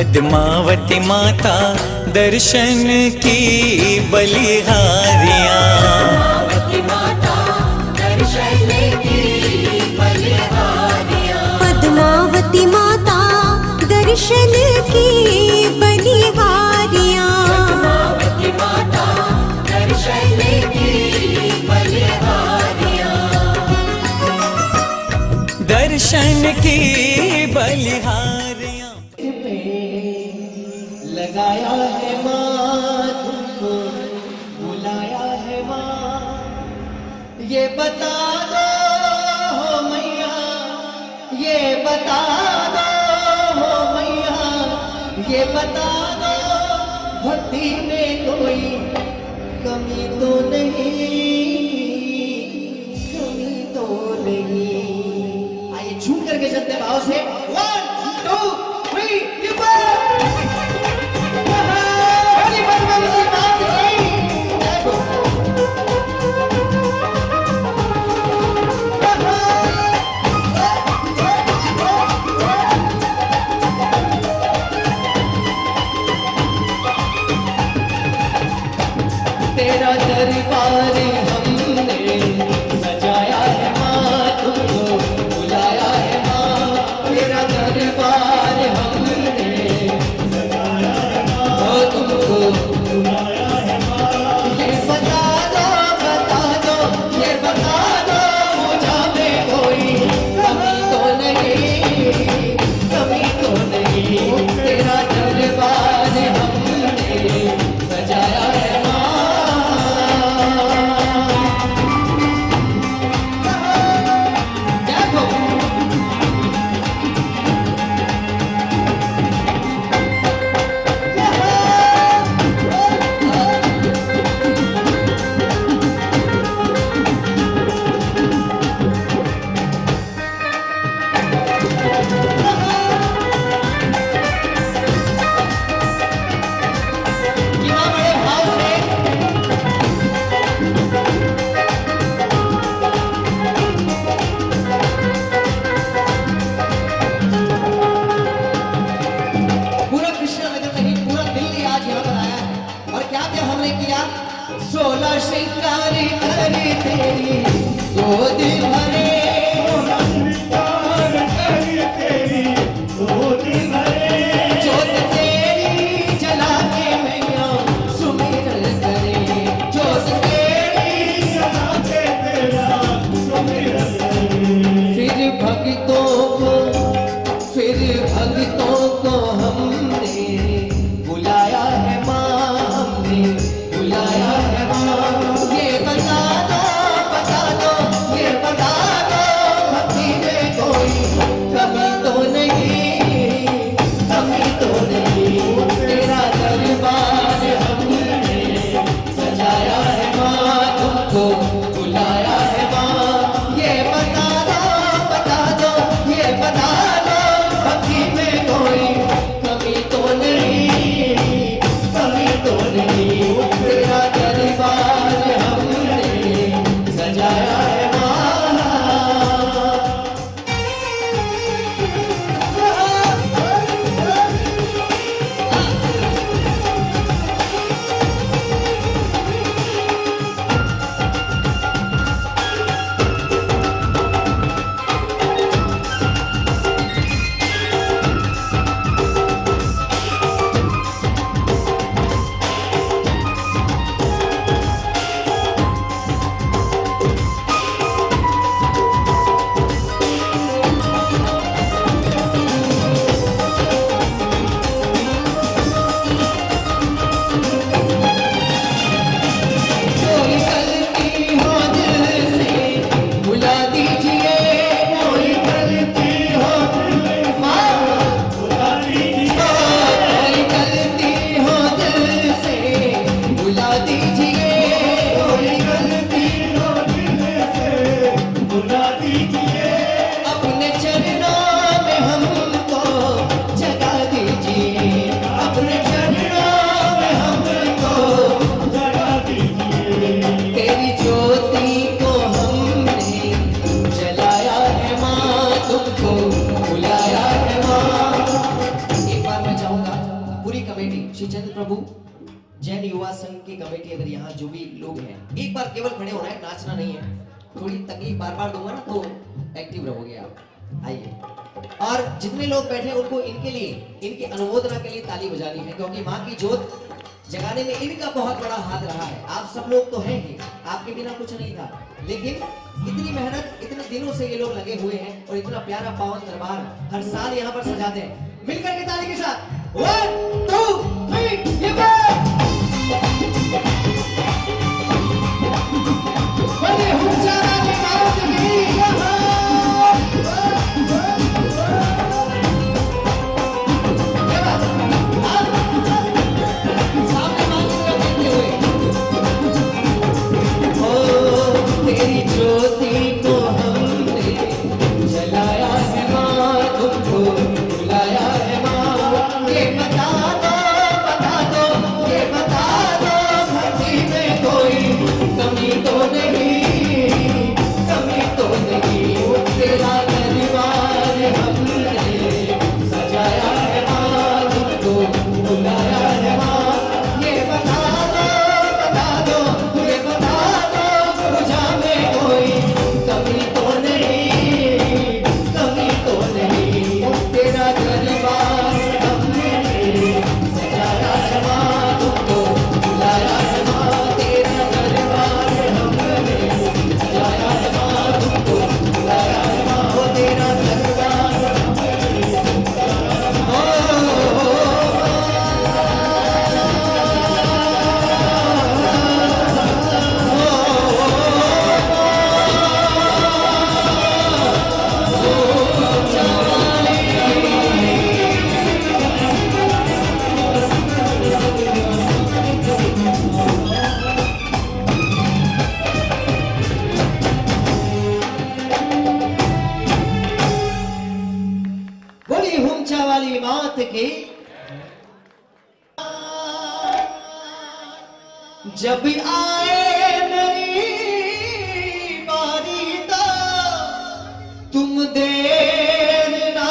पद्मावती माता दर्शन की बलिहारियाँ। पद्मावती माता दर्शन की बलिहारियाँ। पद्मावती माता दर्शन की बलिहारियाँ। पद्मावती माता दर्शन की बलिहारियाँ। दर्शन की बलिहारियाँ। लगाया है माँ तुमको, बुलाया है माँ, ये बता दो हो मैया, ये बता दो हो मैया, ये बता दो भक्ति में कोई कमी तो नहीं, कमी तो नहीं। आइए झूम करके चलते भाव से 1 2 3 तेरा दरबार हमने सजाया है माँ, तुमको बुलाया है माँ। तेरा दरबार हमने सजाया है माँ, तुमको बुलाया है माँ। ये बता दो, ये बता दो मुझा में कोई कमी तो नहीं, कमी तो नहीं। तेरा दरबार हमने सजाया है सोलह श्रृंगार करी तेरी गोद भरे, जोत तेरी जला के मैया सुमिरन करे, जोत तेरी जला के तेरा सुमिरन करे। फिर भक्तों को हमने बुलाया है माँ, हमने बुलाया है माँ। ये बता दो, ये बता दो भक्ति में कोई कमी तो नहीं, कमी तो नहीं। तेरा दरबार हमने सजाया है माँ, तुमको बुलाया है माँ। ये बता दो, ये बता प्रभु जैन युवा संघ की कमेटी, अगर यहाँ जो भी लोग हैं, एक बार केवल खड़े होना है, नाचना नहीं है। थोड़ी तकलीफ बार बार दूंगा ना तो एक्टिव रहोगे आप। आइए, और जितने लोग बैठे हैं उनको इनके लिए, इनकी अनुमोदना के लिए ताली बजानी है, क्योंकि माँ की जोत जगाने में इनका बहुत बड़ा हाथ रहा है। आप सब लोग तो हैं ही, आपके बिना कुछ नहीं था, लेकिन इतनी मेहनत, इतने दिनों से ये लोग लगे हुए हैं और इतना प्यारा पावन दरबार हर साल यहाँ पर सजाते हैं। मिलकर के ताली के साथ 1 2 3 ये बड़े हुंचारा के बात की यहाँ तेरी ज्योति को हमने जलाया है माँ, तुमको बुलाया है माँ। ये बता दो, ये बता दो, भक्ति में कोई कमी तो नहीं, कमी तो नहीं। तेरा दरबार हमने सजाया है माँ, तुमको बुलाया है माँ। ये बता दो, ये बता दो, पूजा में कोई कमी तो नहीं, कमी तो नहीं। तेरा दरबार हमने सजाया है माँ, तुमको बुलाया है माँ। तेरा दरबार हमने सजाया है माँ, तुमको बुलाया है माँ। वो तेरा दरबार बड़ी हुंचा वाली मात की। जब आए मेरी बारी तो तुम देर ना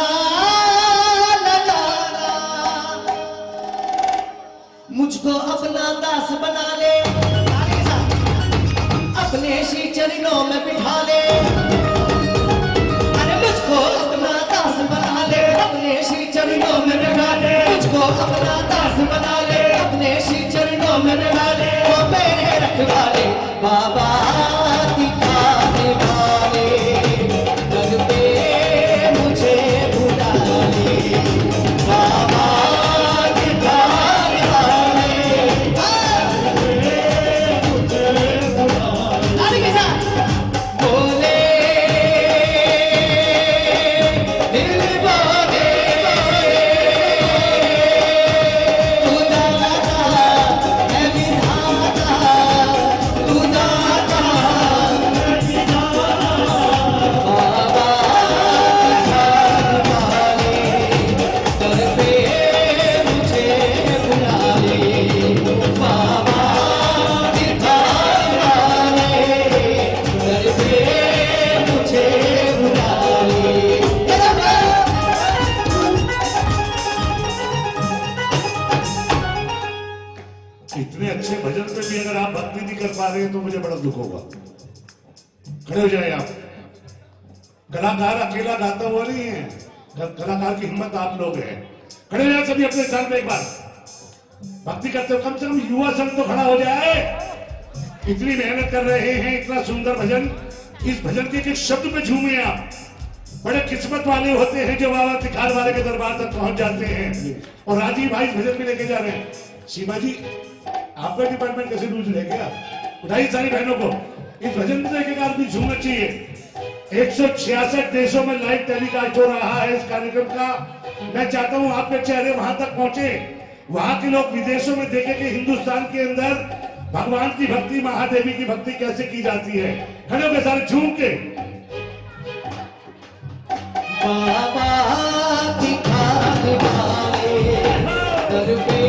लगाना, मुझको अपना दास बना ले, अपने श्री चरणों में बिठा ले। अरे मुझको अपना दास बना ले, अपने श्री चरणों में बिठा ले। मुझको अपना दास बना ले, अपने श्री चरणों में बिठा ले। वो मेरे रखवाले बाबा दिखाने वाले, घर पे मुझे बुला ले। बाबा दिखाने वाले, ताली के साथ बोले दिल बोले, तू दाता है विधाता, तू दाता बाबा दिखाने वाले, दर पे मुझे बुला ले। बाबा दिखाने वाले, दर पे मुझे बुला ले। इतने अच्छे भजन पे भी अगर आप भक्ति नहीं कर पा रहे हैं तो मुझे बड़ा दुख होगा। खड़े हो जाए आप। कलाकार अकेला गाता हुआ नहीं है, कलाकार की हिम्मत आप लोग हैं। खड़े हो जाए सभी अपने स्थान पे। एक बार भक्ति करते हो, कम से कम युवा संघ तो खड़ा हो जाए। इतनी मेहनत कर रहे हैं, इतना सुंदर भजन, इस भजन के एक शब्द पे झूमे आप। बड़े किस्मत वाले होते हैं जो बाबा तिखार वाले के दरबार तक पहुंच जाते हैं। और राजीव भाई इस भजन में लेके जा रहे हैं। सीमा जी, आपका डिपार्टमेंट कैसे रूज रह गया? उठाइए सारी बहनों को। इस भजन में एक आदमी झूमना चाहिए। 166 देशों में लाइव टेलीकास्ट हो रहा है इस कार्यक्रम का। मैं चाहता हूं आपके चेहरे वहां तक पहुंचे, वहां के लोग विदेशों में देखें कि हिंदुस्तान के अंदर भगवान की भक्ति, महादेवी की भक्ति कैसे की जाती है। खड़े होकर सारे झूम के बाबा दिखाने वाले, दर पे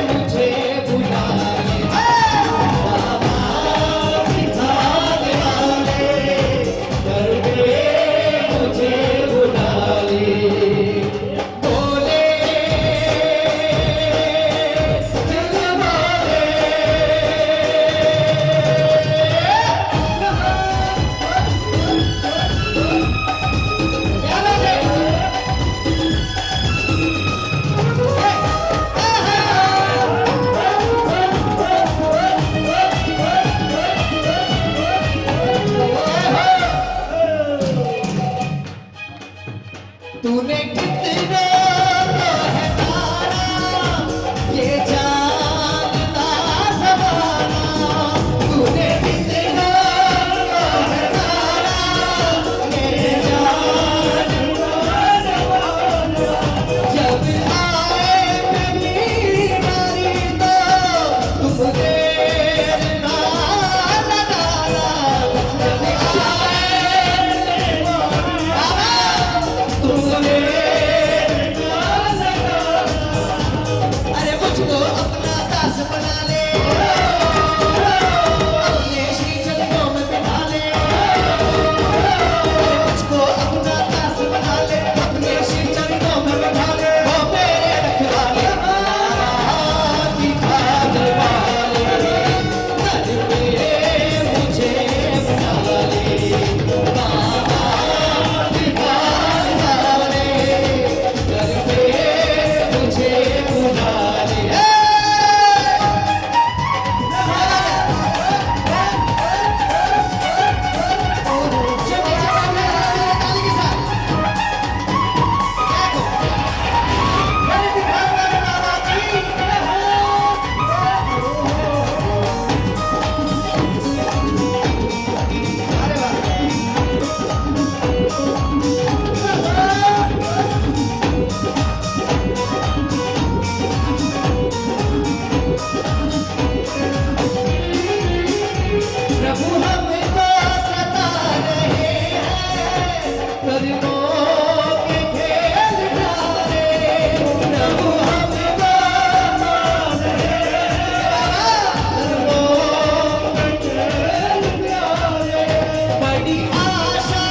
मुझे बुला ले। बाबा दिखाने वाले, दर पे मुझे बुला ले। बोले तूने कितना है तारा ये जानता जमाना तूने कितना है तारा ये जानता जमाना जब आए मेरी बारी तो तुम देर ना लगाना जब आए तुमने अरे मुझको अपना दास बना ले अपने श्री चरणों में बिठा ले अरे मुझको अपना दास बना ले अपने श्री चरणों में बिठा ले वो मेरे रखवाले दिखा दे वाले घर पे मुझे बुला ले बाबा दिखा दे घर पे मुझे बुला ले प्रभु हमको सता रहे हैं कर्मों के खेल ढाले प्रभु हमको सता रहे हैं कर्मों के खेल ढाले बड़ी आशा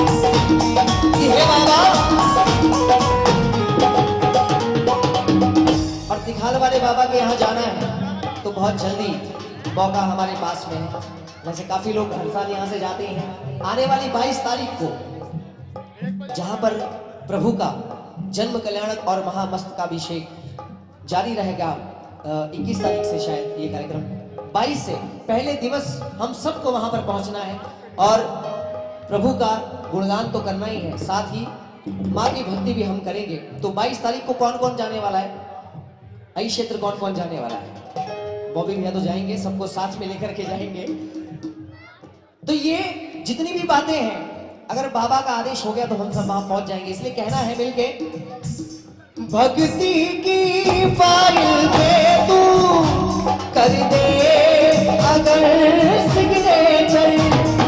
हे बाबा और दिखाल वाले बाबा के यहाँ जाना है तो बहुत जल्दी मौका हमारे पास में है वैसे काफी लोग हर साल यहाँ से जाते हैं आने वाली 22 तारीख को जहाँ पर प्रभु का जन्म कल्याणक और महामस्तकाभिषेक जारी रहेगा 21 तारीख से शायद ये कार्यक्रम 22 से पहले दिवस हम सबको वहां पर पहुंचना है और प्रभु का गुणगान तो करना ही है साथ ही माँ की भक्ति भी हम करेंगे तो 22 तारीख को कौन कौन जाने वाला है आई क्षेत्र कौन कौन जाने वाला है बॉबी भैया तो जाएंगे सबको साथ में लेकर के जाएंगे तो ये जितनी भी बातें हैं अगर बाबा का आदेश हो गया तो हम सब वहां पहुंच जाएंगे इसलिए कहना है मिलके भक्ति की फाइल पे तू कर दे अगर सिग्नेचर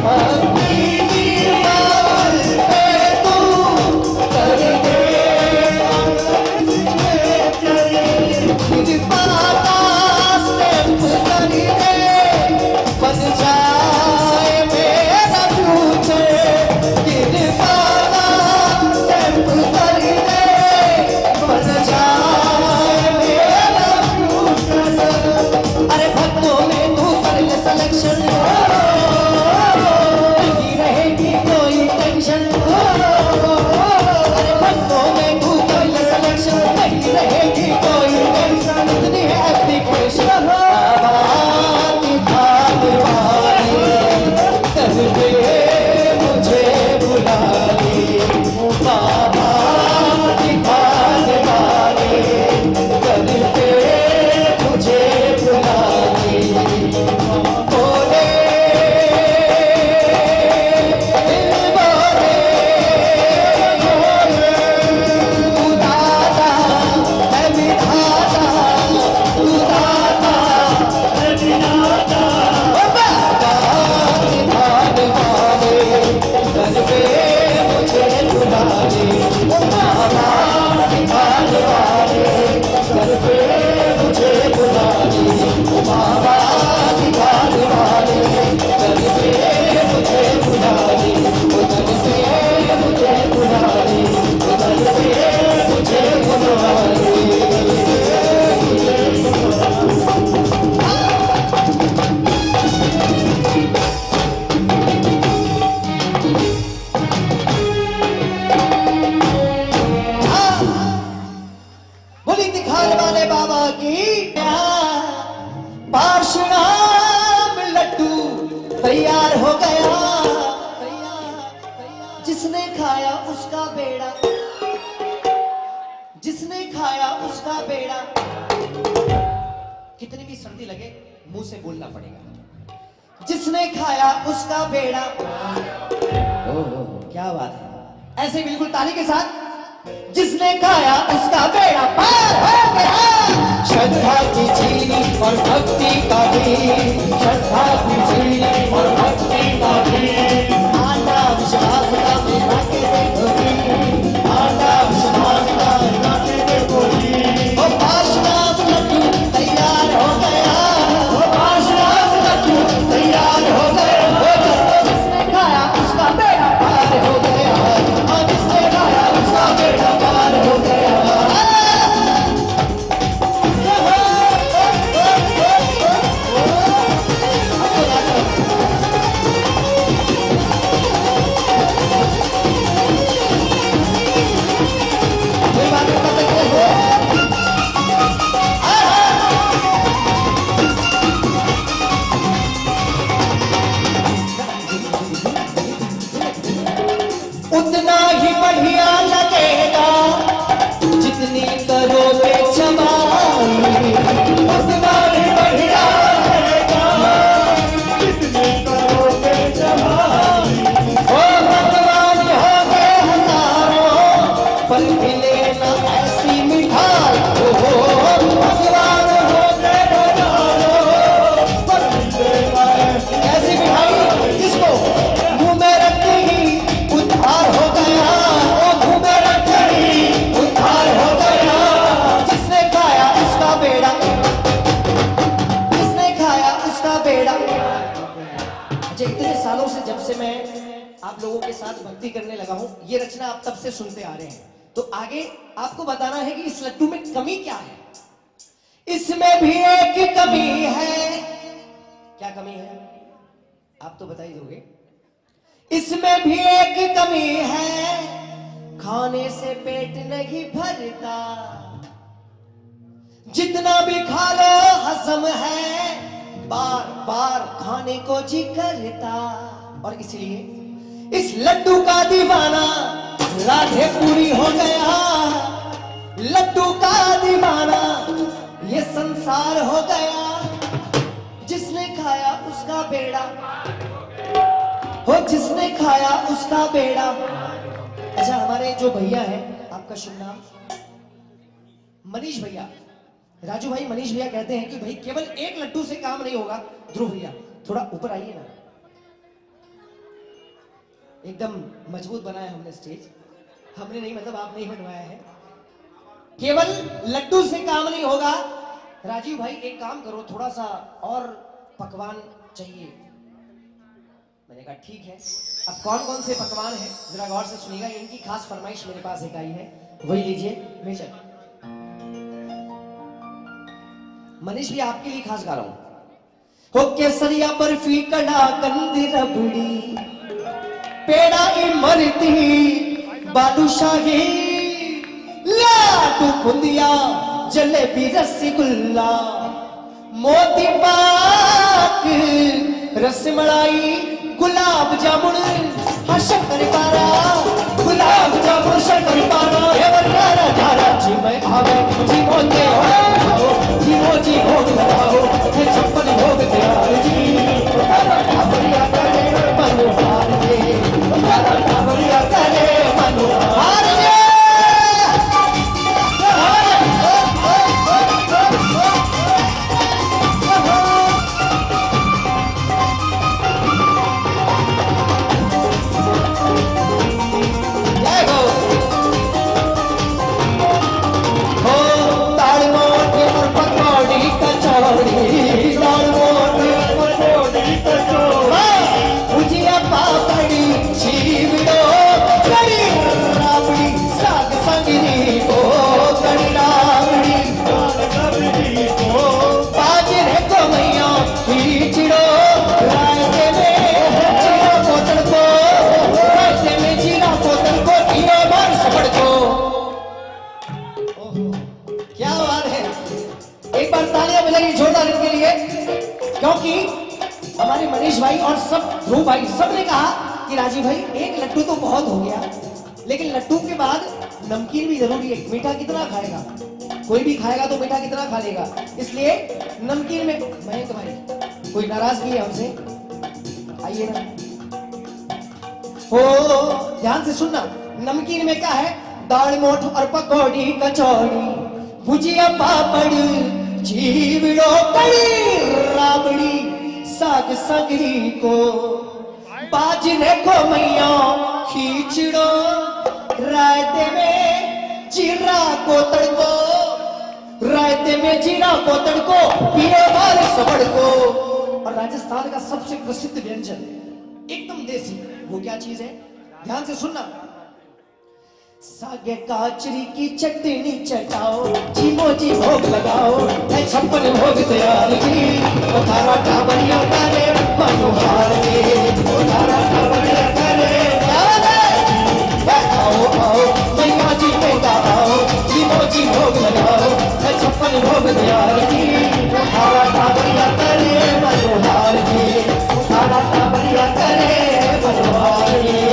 भक्ति की फाइल पे तू कर दे अगर सिग्नेचर कृपा का स्टैंप कर दे बन जाए मेरा फ्यूचर कृपा का स्टैंप कर दे बन जाए मेरा फ्यूचर अरे भक्तों में तू कर ले सिलेक्शन हो गया, जिसने खाया उसका बेड़ा, जिसने खाया उसका बेड़ा। कितनी भी सर्दी लगे मुंह से बोलना पड़ेगा, जिसने खाया उसका बेड़ा। ओहो क्या बात है, ऐसे बिल्कुल ताली के साथ, जिसने खाया उसका बेड़ा पार हो गया। श्रद्धा की झीली और भक्ति का भी, श्रद्धा की झीली और भक्ति का भी। आना विश्वास का मेरा के देखो जी, आना विश्वास का मेरा के देखो जी। ओ पाशनाथ लड्डू तैयार हो गया, ओ पाशनाथ लड्डू तैयार हो गया। जिसने खाया उसका बेड़ा पार हो गया, और जिसने खाया उसका बेड़ा पार हो गया। उतना ही बढ़िया लगेगा जितनी करोगे जमाई, उतना ही बढ़िया लगेगा जितनी करोगे जमाई। ओ भगवान हो गए हजारों पर मिले ना ऐसी मिठाई। ओ भगवान हो गए हजारों पर मिले ना ऐसी मिठाई, जिसको मुंह में रखते ही उद्धार हो गया, ओ मुंह में रखते ही उद्धार हो गया। जिसने खाया उसका बेड़ा, जिसने खाया उसका बेड़ा। अच्छा इतने सालों से जब से मैं आप लोगों के साथ भक्ति करने लगा हूं, ये रचना आप तब से सुनते आ रहे हैं, तो आगे आपको बताना है कि इस लड्डू में कमी क्या है। इसमें भी एक कमी है। क्या कमी है आप तो बता ही दोगे। इसमें भी एक कमी है, खाने से पेट नहीं भरता, जितना भी खा लो हजम है, बार बार खाने को जी करता। और इसलिए इस लड्डू का दीवाना राधे पूरी हो गया, लड्डू का दीवाना ये संसार हो गया। जिसने खाया उसका बेड़ा, हो जिसने खाया उसका बेड़ा। अच्छा हमारे जो भैया हैं, आपका शुभ नाम? मनीष भैया, राजू भाई मनीष भैया कहते हैं कि भाई केवल एक लड्डू से काम नहीं होगा। ध्रुव भैया थोड़ा ऊपर आइए ना, एकदम मजबूत बनाया हमने स्टेज, हमने नहीं मतलब आपने ही बनवाया है। केवल लड्डू से काम नहीं होगा। राजीव भाई एक काम करो, थोड़ा सा और पकवान चाहिए। मैंने कहा ठीक है। अब कौन कौन से पकवान हैं जरा गौर से सुनिएगा, इनकी खास फरमाइश मेरे पास एक आई है, वही लीजिए बेशक। मनीष भी आपके लिए खास गा रहा हूं। हो केसरिया बर्फी कड़ा कंदी रबड़ी, पेड़ा इमरती बालूशाही, लाडू बुंदिया जलेबी रसगुल्ला, मोती पाक रसमलाई, गुलाब जामुन हाँ शक्कर पारा, गुलाब जामुन शक्कर पारा। धारा धारा जी मैं आवे जी मोते हो, जी मोती भोग लगाओ, छप्पन भोग तैयार जी। बढ़िया करे मनोहार दे, बढ़िया करे मनोहार दे। क्योंकि हमारे मनीष भाई और सब ध्रुव भाई सब ने कहा कि राजीव भाई एक लड्डू तो बहुत हो गया, लेकिन लड्डू के बाद नमकीन भी जरूरी है। मीठा कितना खाएगा, कोई भी खाएगा तो मीठा कितना खा लेगा, इसलिए नमकीन में मयंक भाई कोई नाराज नहीं है हमसे, आइए ना। ओ ध्यान से सुनना, नमकीन में क्या है, दाल मोठ और पकौड़ी कचौड़ी भुजिया पापड़ जीवड़ो कड़ी राबड़ी साग सगरी को बाजरे को मैया खींचड़ो रायते में जीरा को तड़को, रायते में जीरा को तड़को पीरे वाले सबड़ को। और राजस्थान का सबसे प्रसिद्ध व्यंजन एकदम देसी, वो क्या चीज है, ध्यान से सुनना। सागे काचरी की चटनी चटाओ जीमो जी भोग लगाओ, है 56 भोग तैयार जी, ओ थारा टाबरिया करे मनोहार के, ओ थारा टाबरिया करे आओ आओ मैया जी बेटा आओ जीमो जी भोग लगाओ, है 56 भोग तैयार जी, ओ थारा टाबरिया करे मनोहार के, ओ थारा टाबरिया करे मनोहार के।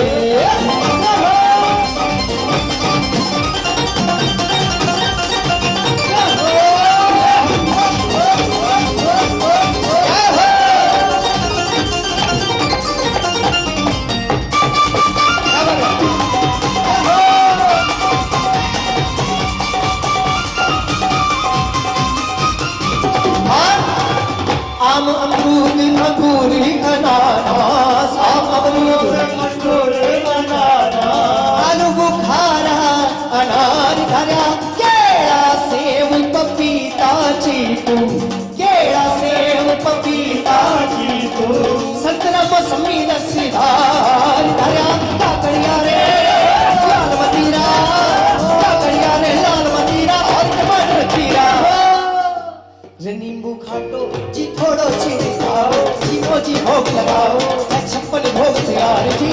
आम अमरूद अंगूरी अनानास, आम अमरूद अंगूरी अनानास, आलू बुखारा अनार धरा केला सेब पपीता चीकू, केला सेब पपीता चीकू, संतरा मौसमी रसदार धरा काकड़िया रे लाल मतीरा, काकड़िया रे लाल मतीरा और टमाटर खीरा, नींबू खाटो जी थोड़ो छिड़काओ जीमो जी भोग लगाओ, 56 भोग तैयार जी,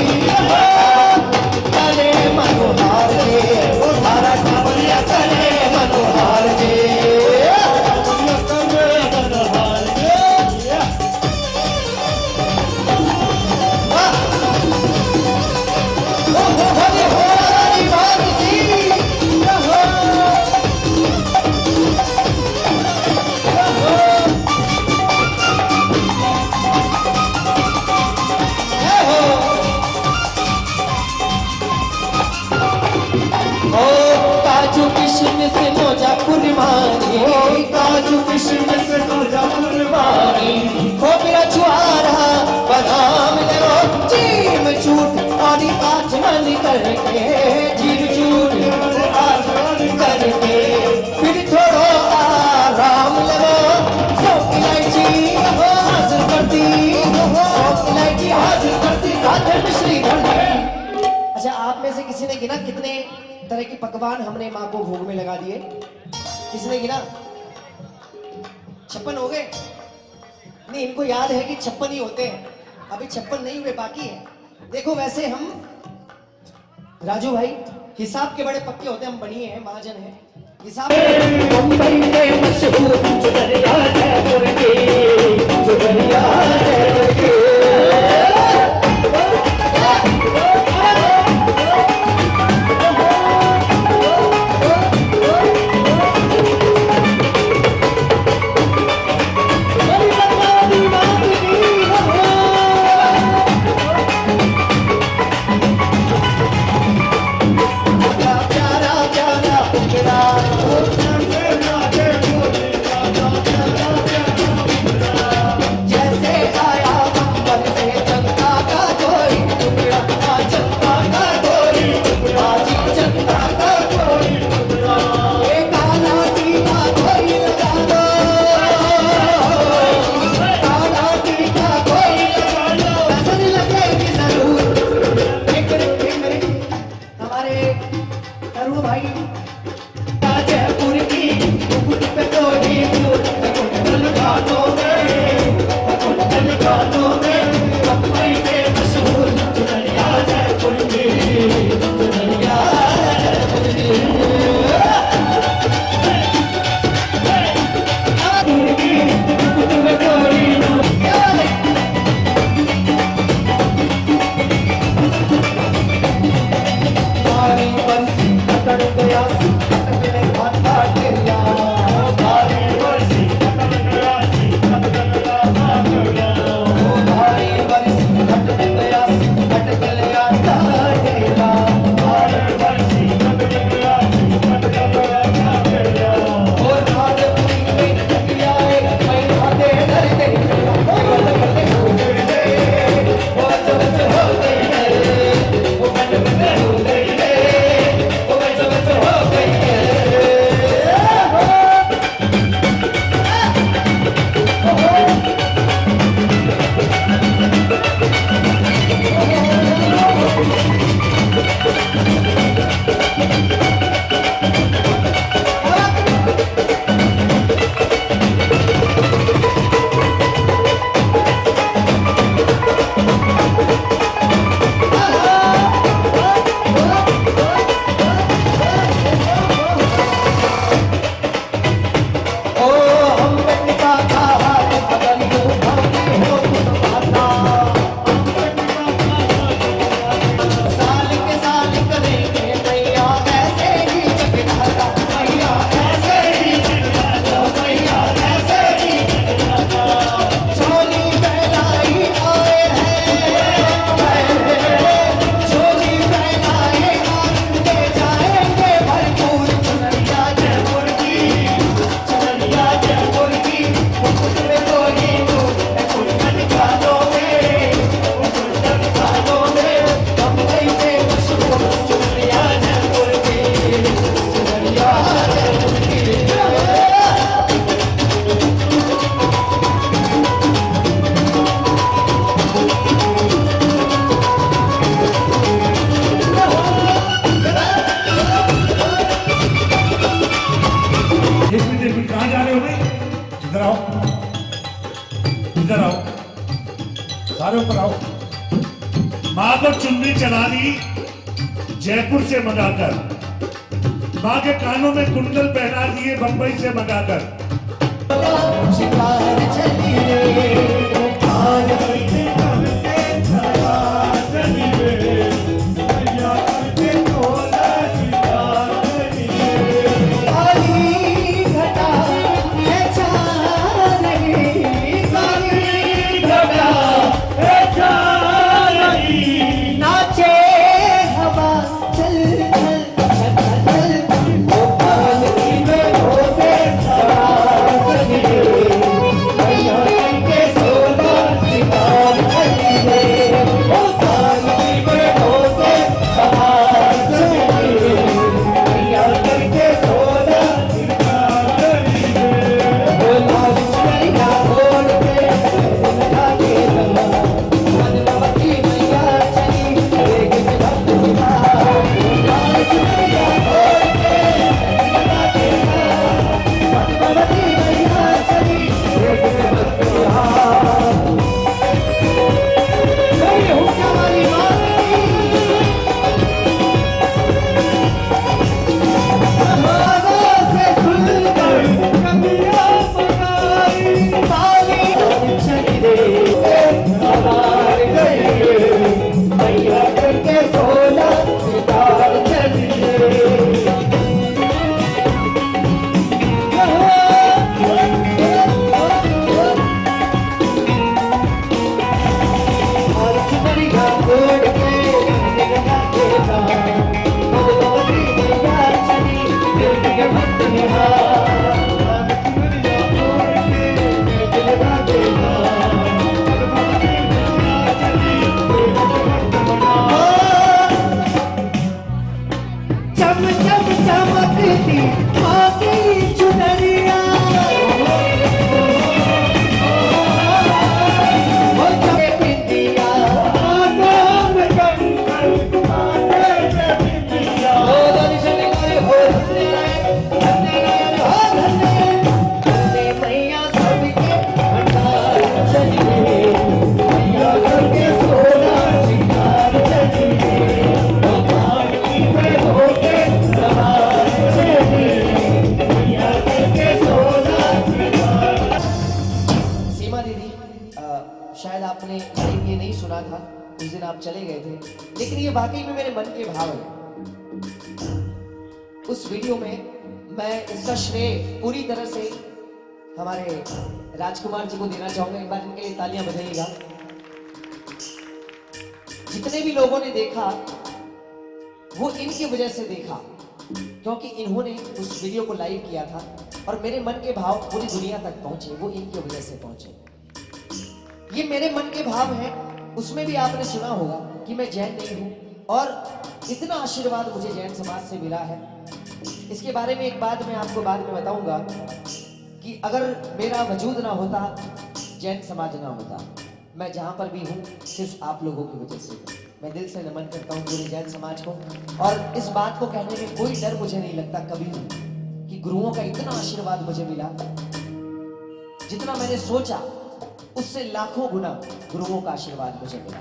करे मनोहार रे, ओ थारा टाबरिया करे मनोहार रे, मनोहार रे। हो भले हो रानी बात की काजू किशमिश मोजा कुरबानी, काजू किशमिश मोजा कुरबानी, खोपरा छुआरा बादाम ले लो जीम छूट और आजमन करके, जीम छूट आजमन करके, फिर थोड़ो आराम ले लो, सौंफ इलायची हाजिर करती, सौंफ इलायची हाजिर करती, साथ में मिश्री घंटी। अच्छा, आप में से किसी ने गिना कितने तरह के पकवान हमने माँ को भोग में लगा दिए, किसने गिना? 56 हो गए? नहीं, इनको याद है कि 56 ही होते हैं, अभी 56 नहीं हुए, बाकी है। देखो वैसे हम राजू भाई हिसाब के बड़े पक्के होते हैं, हम बनिए हैं, महाजन हैं, हिसाब मुंबई में मशहूर जुगरिया जयपुर के, जुगरिया जयपुर के। इधर आओ, इधर आओ, सारे ऊपर आओ। माँ को चुन्नी चढ़ानी जयपुर से मंगाकर, माँ के कानों में कुंडल पहना दिए बंबई से मंगाकर। शिकार चलिए शायद आपने लाइव ये नहीं सुना था, उस दिन आप चले गए थे, लेकिन ये वाकई में मेरे मन के भाव है। उस वीडियो में मैं इसका श्रेय पूरी तरह से हमारे राजकुमार जी को देना चाहूंगा। एक बार इनके लिए तालियां बजाइएगा। जितने भी लोगों ने देखा वो इनकी वजह से देखा, क्योंकि इन्होंने उस वीडियो को लाइव किया था और मेरे मन के भाव पूरी दुनिया तक पहुंचे, वो इनकी वजह से पहुंचे। ये मेरे मन के भाव हैं। उसमें भी आपने सुना होगा कि मैं जैन नहीं हूं और इतना आशीर्वाद मुझे जैन समाज से मिला है। इसके बारे में एक बात मैं आपको बाद में बताऊंगा कि अगर मेरा वजूद ना होता, जैन समाज ना होता, मैं जहां पर भी हूं सिर्फ आप लोगों की वजह से। मैं दिल से नमन करता हूं पूरे जैन समाज को और इस बात को कहने में कोई डर मुझे नहीं लगता कभी भी कि गुरुओं का इतना आशीर्वाद मुझे मिला, जितना मैंने सोचा उससे लाखों गुना गुरुओं का आशीर्वाद मुझे मिला।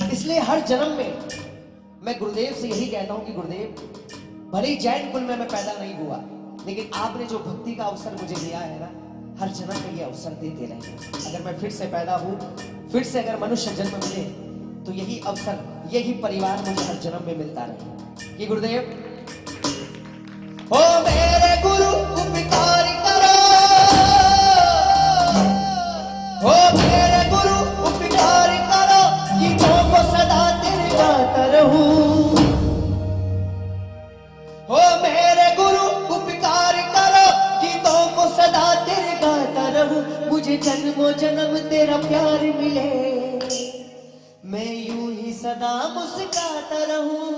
इसलिए हर जन्म में मैं गुरुदेव से यही कहता हूं कि गुरुदेव, भले ही जैन कुल में मैं पैदा नहीं हुआ, लेकिन आपने जो भक्ति का अवसर मुझे दिया है ना, हर जन्म में ये अवसर देते रहेंगे। अगर मैं फिर से पैदा हूं, फिर से अगर मनुष्य जन्म मिले, तो यही अवसर, यही परिवार मुझे हर जन्म में मिलता रहे। कि गुरुदेव, ओ मेरे गुरु उपकार करो, ओ मेरे गुरु उपकार करो, गीतों को सदा तेरे गाता रहूं। ओ मेरे गुरु उपकार करो, गीतों को सदा तेरे गाता रहूं। मुझे जन्मों जन्म तेरा प्यार मिले, मैं यूं ही सदा मुस्कुराता रहूं।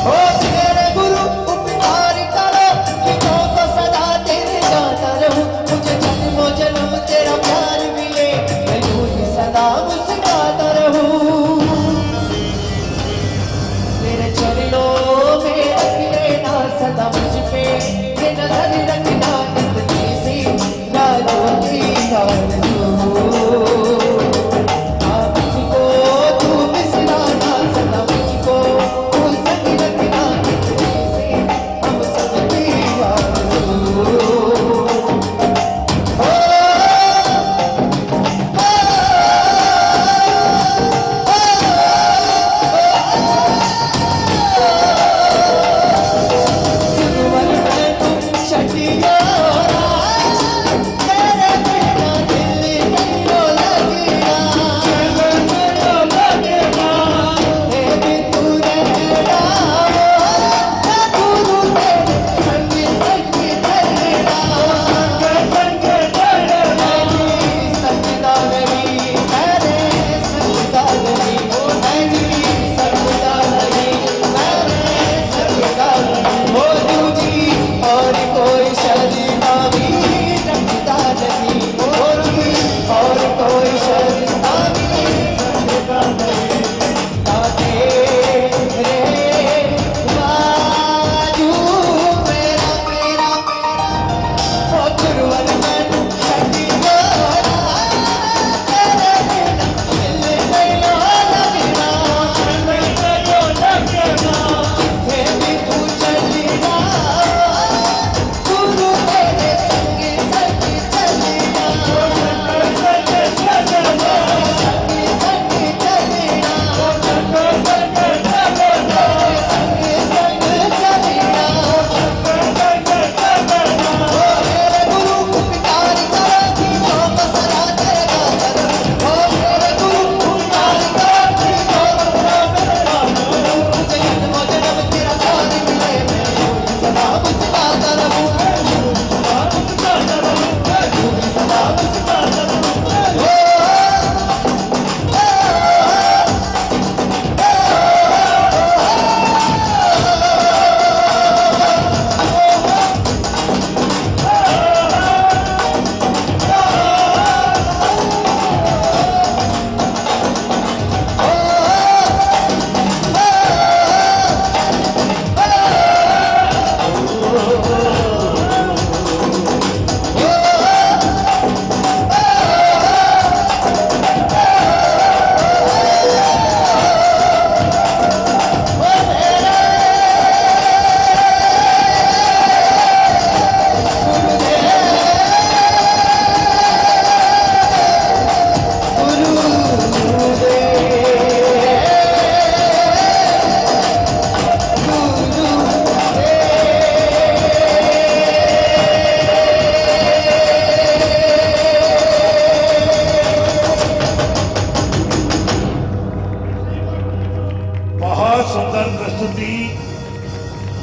ओ मेरे गुरु उपकार करो, गीतों को सदा तेरे गाता रहूं। मुझे जन्मों जन्म तेरा प्यार मिले, मैं यूं ही सदा मुस्कुराता रहूं। तेरे चरणों में रख लेना सदा मुझ पे ये नजर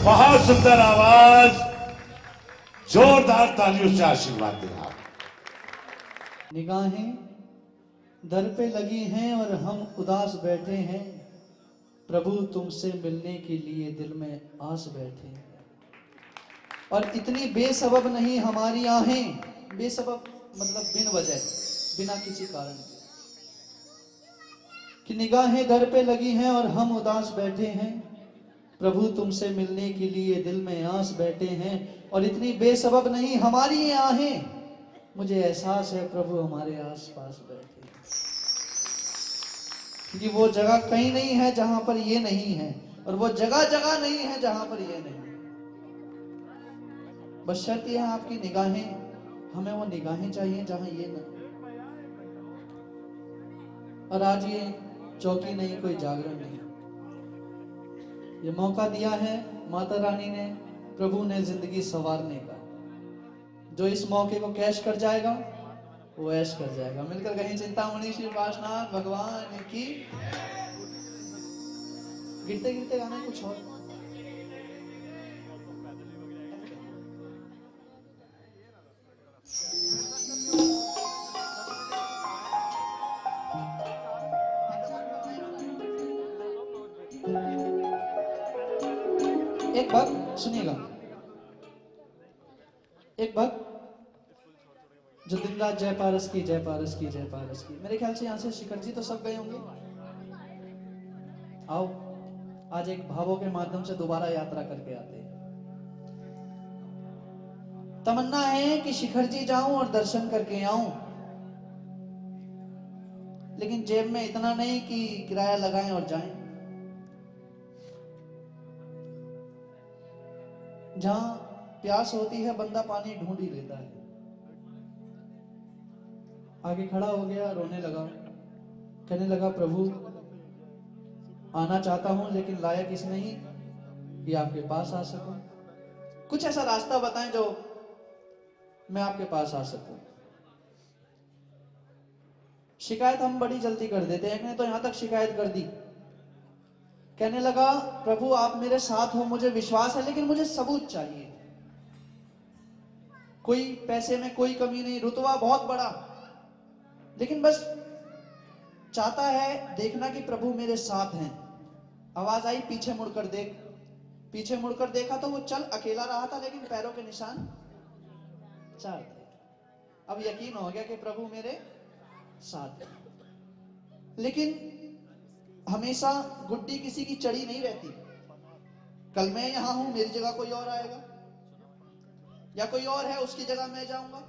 बहुत सुंदर आवाज, जोरदार तालियों से आशीर्वाद देना। निगाहें दर पे लगी हैं और हम उदास बैठे हैं, प्रभु तुमसे मिलने के लिए दिल में आस बैठे हैं। और इतनी बेसबब नहीं हमारी आहें, बेसबब मतलब बिन वजह, बिना किसी कारण के, कि निगाहें दर पे लगी हैं और हम उदास बैठे हैं, प्रभु तुमसे मिलने के लिए दिल में आस बैठे हैं। और इतनी बेसबब नहीं हमारी ये आहें, मुझे एहसास है प्रभु हमारे आस पास बैठे हैं। क्योंकि वो जगह कहीं नहीं है जहां पर ये नहीं है, और वो जगह जगह नहीं है जहां पर ये नहीं। बस शर्त यह है आपकी निगाहें, हमें वो निगाहें चाहिए जहां ये न। और आज ये चौकी नहीं, कोई जागरण नहीं, ये मौका दिया है माता रानी ने, प्रभु ने जिंदगी संवारने का। जो इस मौके को कैश कर जाएगा वो ऐश कर जाएगा। मिलकर कहीं चिंतामणि श्री पार्श्वनाथ भगवान की। गिरते गिरते गाना कुछ और। एक भक्त सुनिएगा, एक भक्त जो दिन रात जय पारस की जय पारस की जय पारस की। मेरे ख्याल से यहाँ से शिखर जी तो सब गए होंगे। आओ आज एक भावों के माध्यम से दोबारा यात्रा करके आते हैं। तमन्ना है कि शिखर जी जाऊं और दर्शन करके आऊं, लेकिन जेब में इतना नहीं कि किराया लगाएं और जाएं। जहां प्यास होती है बंदा पानी ढूंढ ही लेता है। आगे खड़ा हो गया, रोने लगा, कहने लगा प्रभु आना चाहता हूं लेकिन लायक इस नहीं कि आपके पास आ सकूं। कुछ ऐसा रास्ता बताएं जो मैं आपके पास आ सकूं। शिकायत हम बड़ी जल्दी कर देते हैं, मैंने तो यहां तक शिकायत कर दी। कहने लगा प्रभु आप मेरे साथ हो, मुझे विश्वास है, लेकिन मुझे सबूत चाहिए। कोई पैसे में कोई कमी नहीं, रुतबा बहुत बड़ा, लेकिन बस चाहता है देखना कि प्रभु मेरे साथ हैं। आवाज आई पीछे मुड़कर देख। पीछे मुड़कर देखा तो वो चल अकेला रहा था, लेकिन पैरों के निशान चार थे। अब यकीन हो गया कि प्रभु मेरे साथ हैं। लेकिन हमेशा गुड्डी किसी की चढ़ी नहीं रहती। कल मैं यहां हूं, मेरी जगह कोई और आएगा, या कोई और है उसकी जगह मैं जाऊंगा,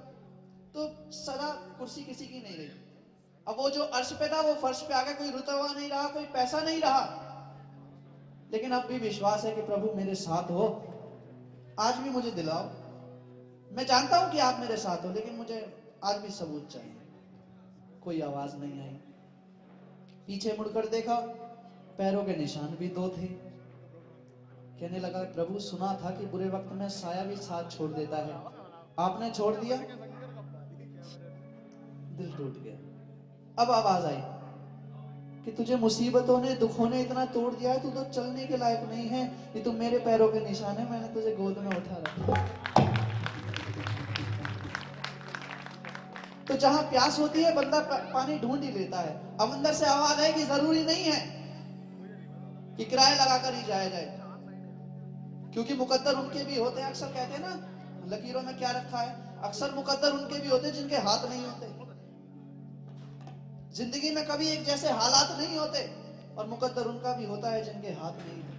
तो सदा कुर्सी किसी की नहीं रही। अब वो जो अर्श पे था वो फर्श पे आ गया, कोई रुतबा नहीं रहा, कोई पैसा नहीं रहा, लेकिन अब भी विश्वास है कि प्रभु मेरे साथ हो। आज भी मुझे दिलाओ, मैं जानता हूं कि आप मेरे साथ हो, लेकिन मुझे आज भी सबूत चाहिए। कोई आवाज नहीं आई। पीछे मुड़कर देखा, पैरों के निशान भी दो थे। कहने लगा प्रभु सुना था कि बुरे वक्त में साया भी साथ छोड़ देता है, आपने छोड़ दिया, दिल टूट गया। अब आवाज आई कि तुझे मुसीबतों ने दुखों ने इतना तोड़ दिया है, तू तो चलने के लायक नहीं है, ये तो मेरे पैरों के निशान है, मैंने तुझे गोद में उठा रखा। तो जहां प्यास होती है बंदा पानी ढूंढ ही लेता है। अब अंदर से आवाज है कि जरूरी नहीं है कि किराया लगाकर ही जाया जाए, क्योंकि मुकद्दर उनके भी होते हैं। अक्सर कहते हैं ना लकीरों में क्या रखा है, अक्सर मुकद्दर उनके भी होते हैं जिनके हाथ नहीं होते। जिंदगी में कभी एक जैसे हालात नहीं होते, और मुकद्दर उनका भी होता है जिनके हाथ नहीं होते।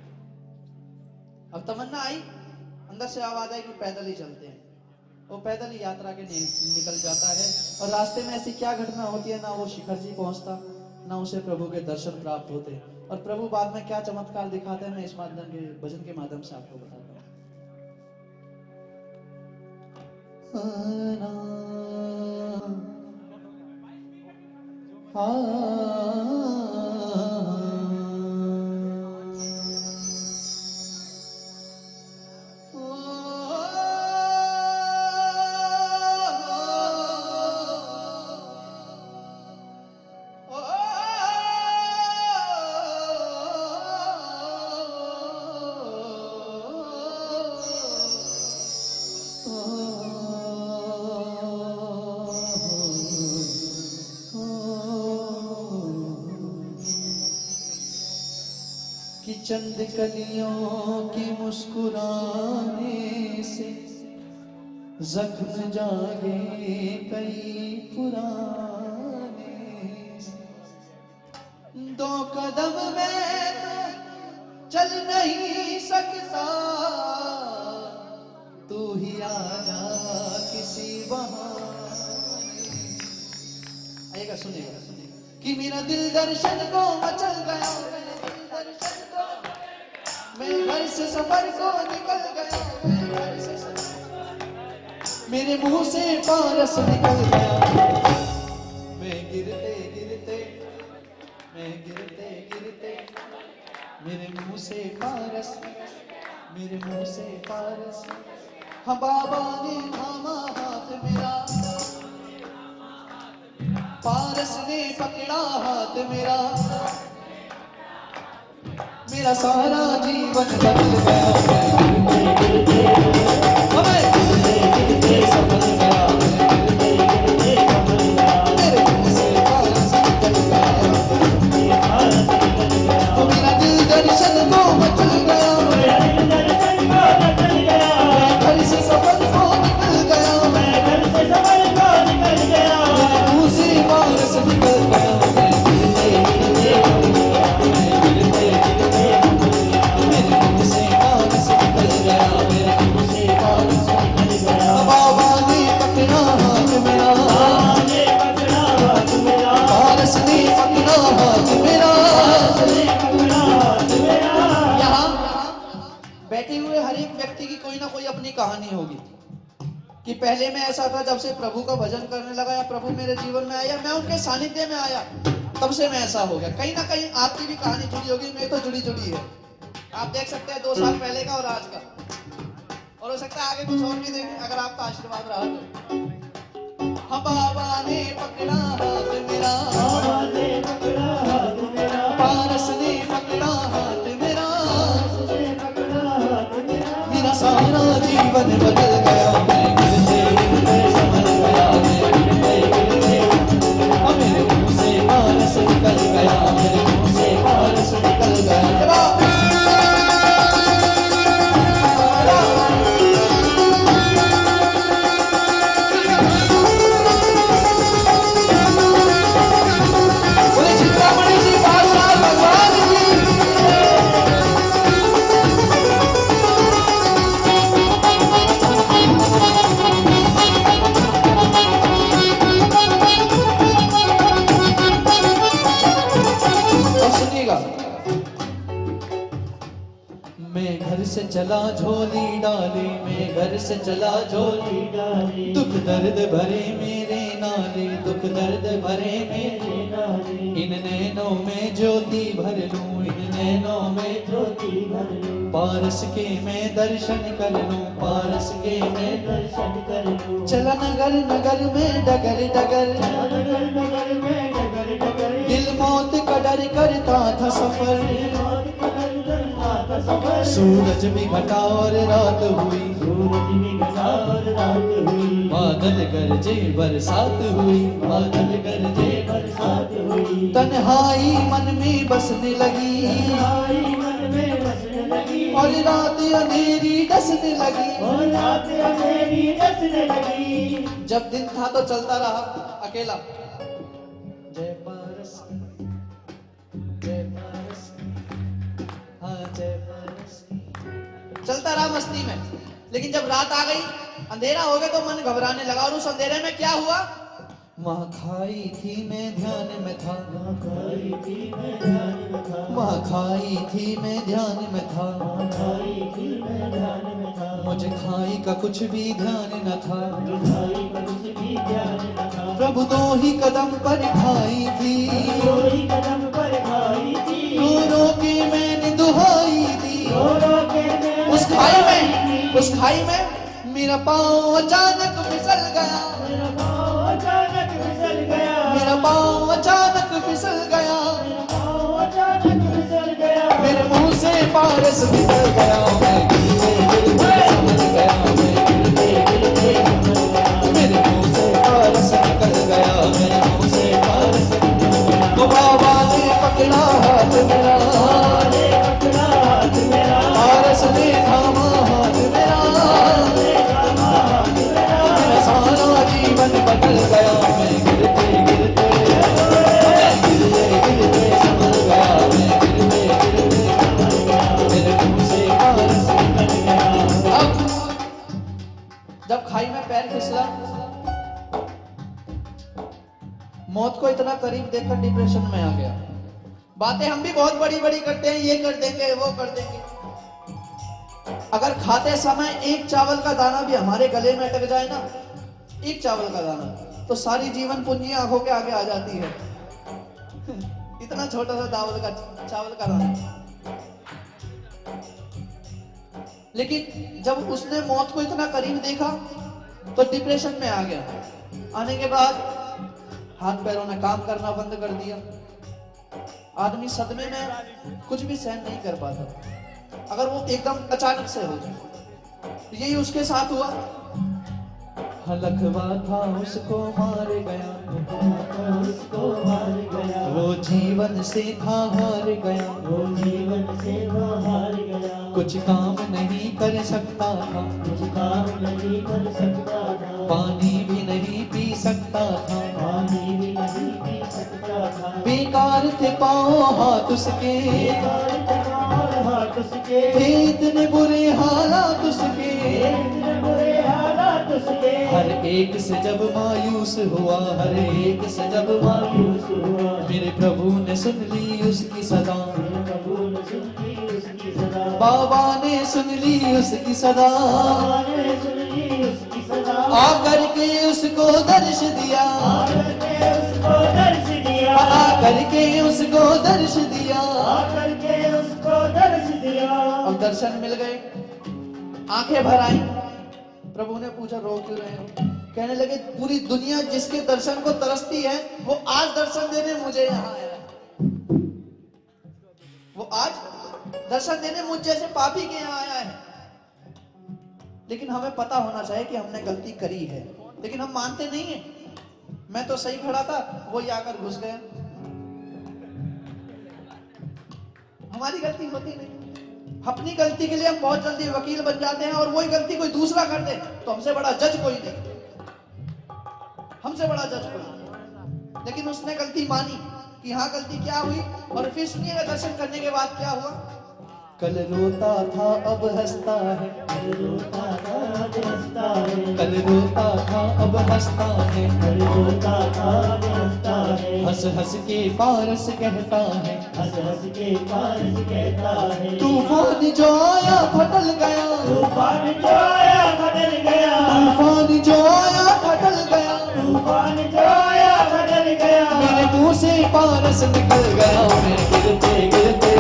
अब तमन्ना आई, अंदर से आवाज आई कि पैदल ही चलते हैं। वो पैदल ही यात्रा के निकल जाता है, और रास्ते में ऐसी क्या घटना होती है, ना वो शिखर जी पहुंचता, ना उसे प्रभु के दर्शन प्राप्त होते। और प्रभु बाद में क्या चमत्कार दिखाते हैं, मैं इस माध्यम के भजन के माध्यम से आपको बताता हूँ। चंद कलियों की मुस्कुराने से जख्म जागे कई पुराने। दो कदम में तो चल नहीं सकता, तू ही आजा किसी बहाने। आएगा, सुनेगा कि मेरा दिल दर्शन को मचल गया, दर्शन को मैं घर से सफर को निकल गया, मैं घर से सफर, मेरे मुंह से पारस निकल गया। मैं गिरते गिरते, मैं गिरते गिरते, मेरे मुंह से पारस, मेरे मुंह से पारस। हाँ बाबा ने थामा हाथ मेरा, पारस ने पकड़ा हाथ मेरा, मेरा सारा जीवन बदल गया। सफल गया, मेरे मुंह से पारस निकल गया। मेरा दिल दर्शन को मचल गया, घर से सफल को निकल गया, मेरे मुंह से पारस निकल गया। बाबा ने पकड़ा हाथ मेरा, पारस ने पकड़ा हाथ मेरा। यहाँ बैठे हुए हर एक व्यक्ति की कोई ना कोई अपनी कहानी होगी कि पहले मैं ऐसा था, जब से प्रभु का भजन करने लगा या प्रभु मेरे जीवन में आया, मैं उनके सानिध्य में आया, तब से मैं ऐसा हो गया। कहीं ना कहीं आपकी भी कहानी जुड़ी होगी, मेरी तो जुड़ी है। आप देख सकते हैं 2 साल पहले का और आज का, और हो सकता है आगे कुछ और भी देखें अगर आपका आशीर्वाद रहा तो। हाँ बाबा ने पकड़ा हाथ मेरा, पारस ने पकड़ा हाथ मेरा, मेरा सारा जीवन बदल गया। मैं गिरते गिरते संभल गया, मैं गिरते गिरते, मेरे मुंह से पारस निकल गया, मेरे मुंह से पारस निकल गया। मैं घर से चला झोली डाली, मैं घर से चला झोली डाली, दुख दर्द भरे मेरे नाले, दुख दर्द भरे मेरे नाले। इन नैनों में ज्योति भर लूं, इन नैनों में ज्योति भर लूं, पारस के मैं दर्शन कर लूं, पारस के मैं दर्शन कर लूं। चला नगर नगर में डगर डगर, नगर नगर में डगर डगर, दिल मौत का डर करता था सफर, सूरज भी घटा और रात हुई, सूरज भी घटा और रात हुई, बादल गरजे बरसात हुई, बादल गरजे बरसात हुई। तन्हाई मन में बसने लगी, तन्हाई मन में बसने लगी, और रात अंधेरी डसने लगी, और रात अंधेरी डसने लगी। जब दिन था तो चलता रहा अकेला, जय पारस, जय पारस, हाँ जय पारस, चलता रहा मस्ती में। लेकिन जब रात आ गई, अंधेरा हो गया, तो मन घबराने लगा। और उस अंधेरे में क्या हुआ? माँ खाई थी मैं ध्यान में था, माँ खाई थी मैं ध्यान में था, माँ खाई थी मैं ध्यान में था, माँ खाई थी मैं ध्यान में था। मुझे खाई का कुछ भी ध्यान न था, खाई का कुछ भी ध्यान न था। प्रभु 2 ही कदम पर खाई थी, 2 ही कदम पर खाई थी, रो रो के मैंने दुहाई दी, रो रो के मैंने। उस खाई में मेरा पाँव अचानक फिसल गया, मेरा पाँव अचानक फिसल गया, मेरा पाँव अचानक फिसल गया, मेरा पाँव अचानक फिसल गया, मेरे मुंह से पारस निकल गया। मैं गिरते गिरते संभल गया, मैं गिरते गिरते संभल गया, मेरे मुंह से पारस निकल गया, मेरे मुंह से पारस निकल गया। तो बाबा ने पकड़ा हाथ मेरा, बाबा ने पकड़ा जब खाई में पैर फिसला, मौत को इतना करीब देखकर डिप्रेशन में आ गया। बातें हम भी बहुत बड़ी बड़ी करते हैं, ये कर देंगे वो कर देंगे। अगर खाते समय एक चावल का दाना भी हमारे गले में अटक जाए ना, एक चावल का दाना, तो सारी जीवन पूंजी आंखों के आगे आ जाती है। इतना छोटा सा चावल का दाना। लेकिन जब उसने मौत को इतना करीब देखा तो डिप्रेशन में आ गया। आने के बाद हाथ पैरों ने काम करना बंद कर दिया। आदमी सदमे में कुछ भी सहन नहीं कर पाता अगर वो एकदम अचानक से हो जाए। यही उसके साथ हुआ। हलकवा था उसको मार गया, उसको मार गया, वो जीवन से था हार गया, वो जीवन से वो हार गया, कुछ काम नहीं कर सकता था, कुछ काम नहीं कर सकता था, पानी भी नहीं पी सकता था, पानी भी नहीं पी सकता था, बेकार थे पाँव हाथ उसके, बेकार थे पाँव हाथ उसके, थे इतने बुरे हालात उसके, इतने बुरे हालात उसके। हर एक से जब मायूस हुआ, हर एक से जब मायूस हुआ, मेरे प्रभु ने सुन ली उसकी सदा, प्रभु ने सुन ली उसकी सदा, बाबा ने सुन ली उसकी सदा, बाबा ने सुन ली उसकी सदा, आकर के उसको दर्श दिया, आकर के उसको दर्श दिया, आकर के उसको दर्श दिया। आकर के उसको दर्श दिया। अब दर्शन मिल गए, आंखें भर आई। प्रभु ने पूछा रो क्यों रहे हो? कहने लगे पूरी दुनिया जिसके दर्शन को तरसती है वो आज दर्शन देने मुझे यहाँ आया है। वो आज दर्शन देने मुझ जैसे पापी के यहाँ आया है। लेकिन हमें पता होना चाहिए कि हमने गलती करी है, लेकिन हम मानते नहीं है। मैं तो सही खड़ा था, वो ही आकर घुस गया। हमारी गलती होती नहीं। अपनी गलती के लिए हम बहुत जल्दी वकील बन जाते हैं और वही गलती कोई दूसरा कर दे तो हमसे बड़ा जज कोई नहीं, हमसे बड़ा जज कोई नहीं। लेकिन उसने गलती मानी कि हाँ गलती क्या हुई, और फिर सुनिएगा दर्शन करने के बाद क्या हुआ। कल रोता था अब हंसता है, कल रोता था अब हंसता है, कल रोता था अब हंसता है, कल रोता था अब हंसता है, हंस हंस के पारस कहता है, हंस हंस के पारस कहता है, तूफान जो आया फटल गया, तूफान जो आया बदल गया, तूफान जो आया फटल गया, तूफान जो आया बदल गया, मेरे मुंह से पारस निकल गया, मैं गिरते गिरते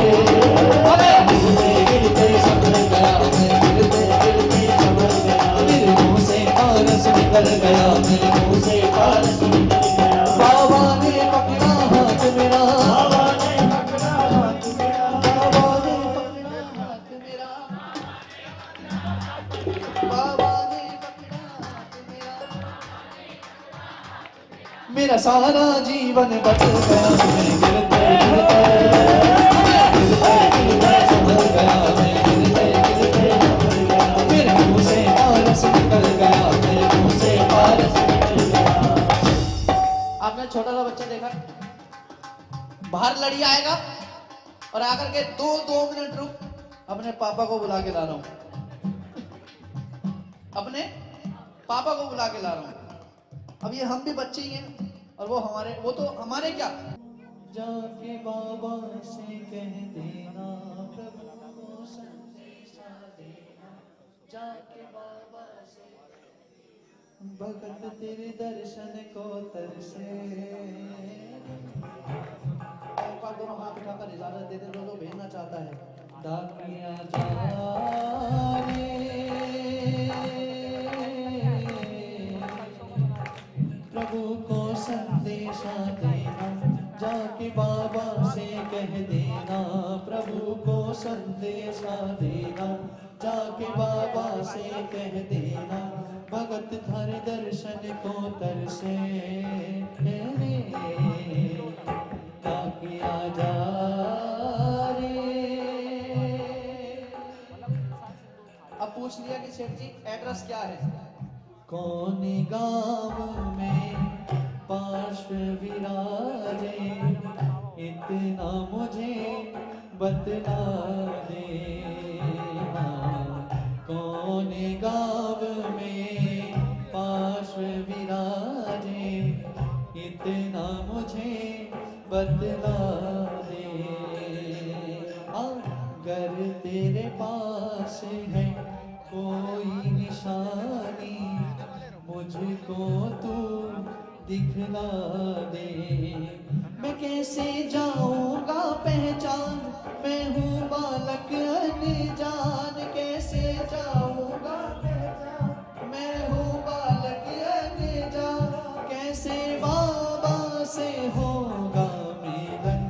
गिरते संभल गया, मैं गिरते गिरते संभल गया, मेरे मुंह से पारस निकल गया, मेरे मुंह से पारस निकल गया। बाबा ने पकड़ा हाथ मेरा, बाबा ने पकड़ा हाथ मेरा, बाबा ने पकड़ा हाथ मेरा, बाबा ने पकड़ा हाथ मेरा, मेरा सारा जीवन बदल गया, मैं गिरते संभल गया, मैं गिरते गिरते संभल गया, मेरे मुंह से पारस निकल गया, मेरे मुंह से पारस निकल गया। आपने छोटा सा बच्चा देखा, बाहर लड़ी आएगा और आकर के 2 मिनट रुक, अपने पापा को बुला के ला रहा हूं, अपने पापा को बुला के ला रहा हूं। अब ये हम भी बच्चे ही हैं और वो तो हमारे क्या। जाके बाबा से कह देना प्रभु को संदेशा देना, जाके बाबा से भगत तेरे दर्शन को तरसे। एक बार दोनों हाथ उठाकर इजाजत दे दे, जो भेजना चाहता है। डाकिया जा प्रभु को संदेशा देना, जाके बाबा से कह देना प्रभु को संदेशा देना, जाके बाबा से कह देना भगत थारे दर्शन को तरसे रे, ताकि आ जा रे। अब पूछ लिया कि सेठ जी एड्रेस क्या है। कौन गाँव में पार्श्व विराजे, इतना मुझे बतला देना, कौन गाँव में बतला दे। अगर तेरे पास है कोई निशानी मुझको तू दिखला दे। मैं कैसे जाऊंगा पहचान मैं हूँ बालक अनजान। कैसे जाऊंगा पहचान मैं हूँ बालक अनजान। कैसे बाबा से होगा मिलन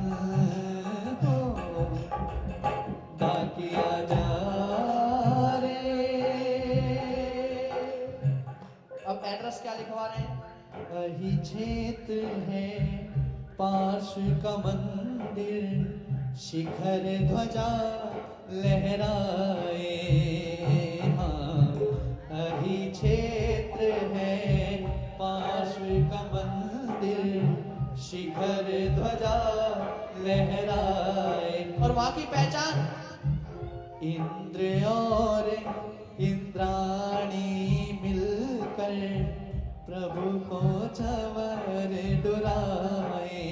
हो डाकिया जा रे। अब एड्रेस क्या लिखवा रहे हैं? वही क्षेत्र है पाश का मंदिर शिखर ध्वजा लहराए। हाँ वही क्षेत्र है पाश का मंदिर शिखर ध्वजा लहराए। और वहां की पहचान इंद्र और इंद्राणी मिलकर प्रभु को चवर डुराए।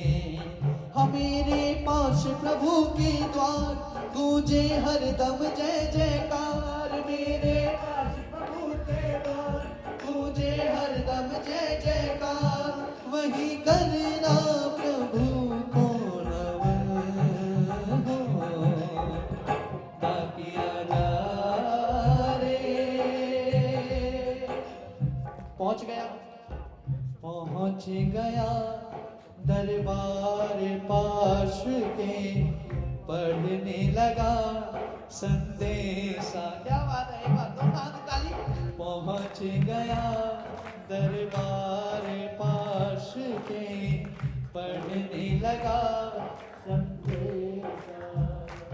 हमेरे पास प्रभु के द्वार गूंजे हरदम जय जयकार। मेरे पास प्रभु के द्वार गूंजे हरदम जय जयकार। वही करना प्रभु को नमन हो ताकिया जा रे। पहुंच गया दरबार पाश के पढ़ने लगा संदेशा। क्या बात है, एक बार तो नाम निकाली। पहुंच गया दरबार पाश के पढ़ने लगा संदेशा।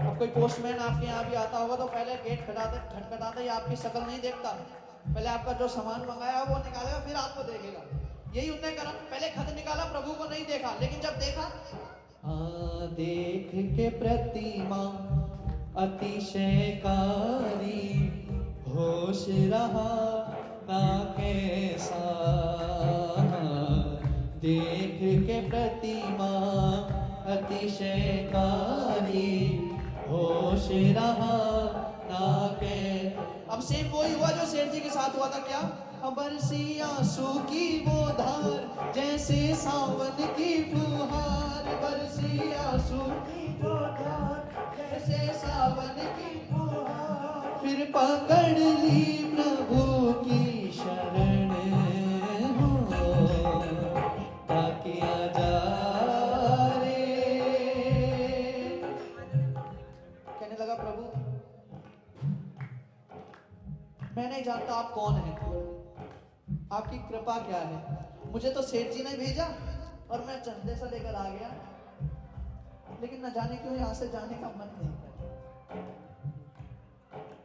अब कोई पोस्टमैन आपके यहाँ भी आता होगा तो पहले गेट खटखटाते ही आपकी शक्ल नहीं देखता, पहले आपका जो सामान मंगाया वो निकालेगा फिर आपको देखेगा। यही उन्होंने करा, पहले खत निकाला, प्रभु को नहीं देखा, लेकिन जब देखा देख के प्रतिमा अतिशयकारी होश रहा ना कैसा। देख के प्रतिमा अतिशयकारी होश रहा ना कै। अब सेम वही हुआ जो सेठ जी के साथ हुआ था। क्या? बरसी आंसू की वो धार जैसे सावन की फुहार। बरसी आंसू की वो धार जैसे सावन की फुहार। फिर पकड़ ली प्रभु की शरण हो ताकिया जा रे। कहने लगा प्रभु मैं नहीं जानता आप कौन हैं, आपकी कृपा क्या है। मुझे तो सेठ जी ने भेजा और मैं संदेशा लेकर आ गया, लेकिन न जाने क्यों यहाँ से जाने का मन नहीं करता।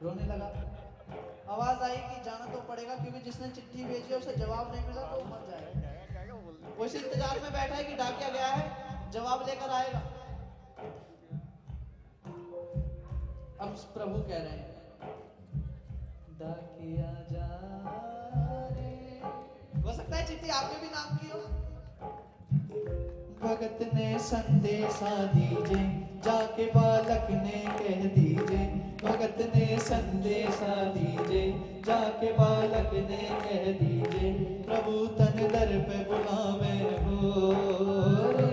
रोने लगा। आवाज आई कि जाना तो पड़ेगा क्योंकि जिसने चिट्ठी भेजी है उसे जवाब नहीं मिला तो मर जाएगा। वो इस इंतजार में बैठा है कि डाकिया गया है जवाब लेकर आएगा। अब प्रभु कह रहे हैं डाकिया जा रे। हो सकता है चिट्ठी आपके भी नाम की हो। भगत ने संदेशा दीजे जाके बालक ने कह दीजे। भगत ने संदेशा दीजे जाके बालक ने कह दीजे। प्रभु तन दर पे बुलावे हो रे।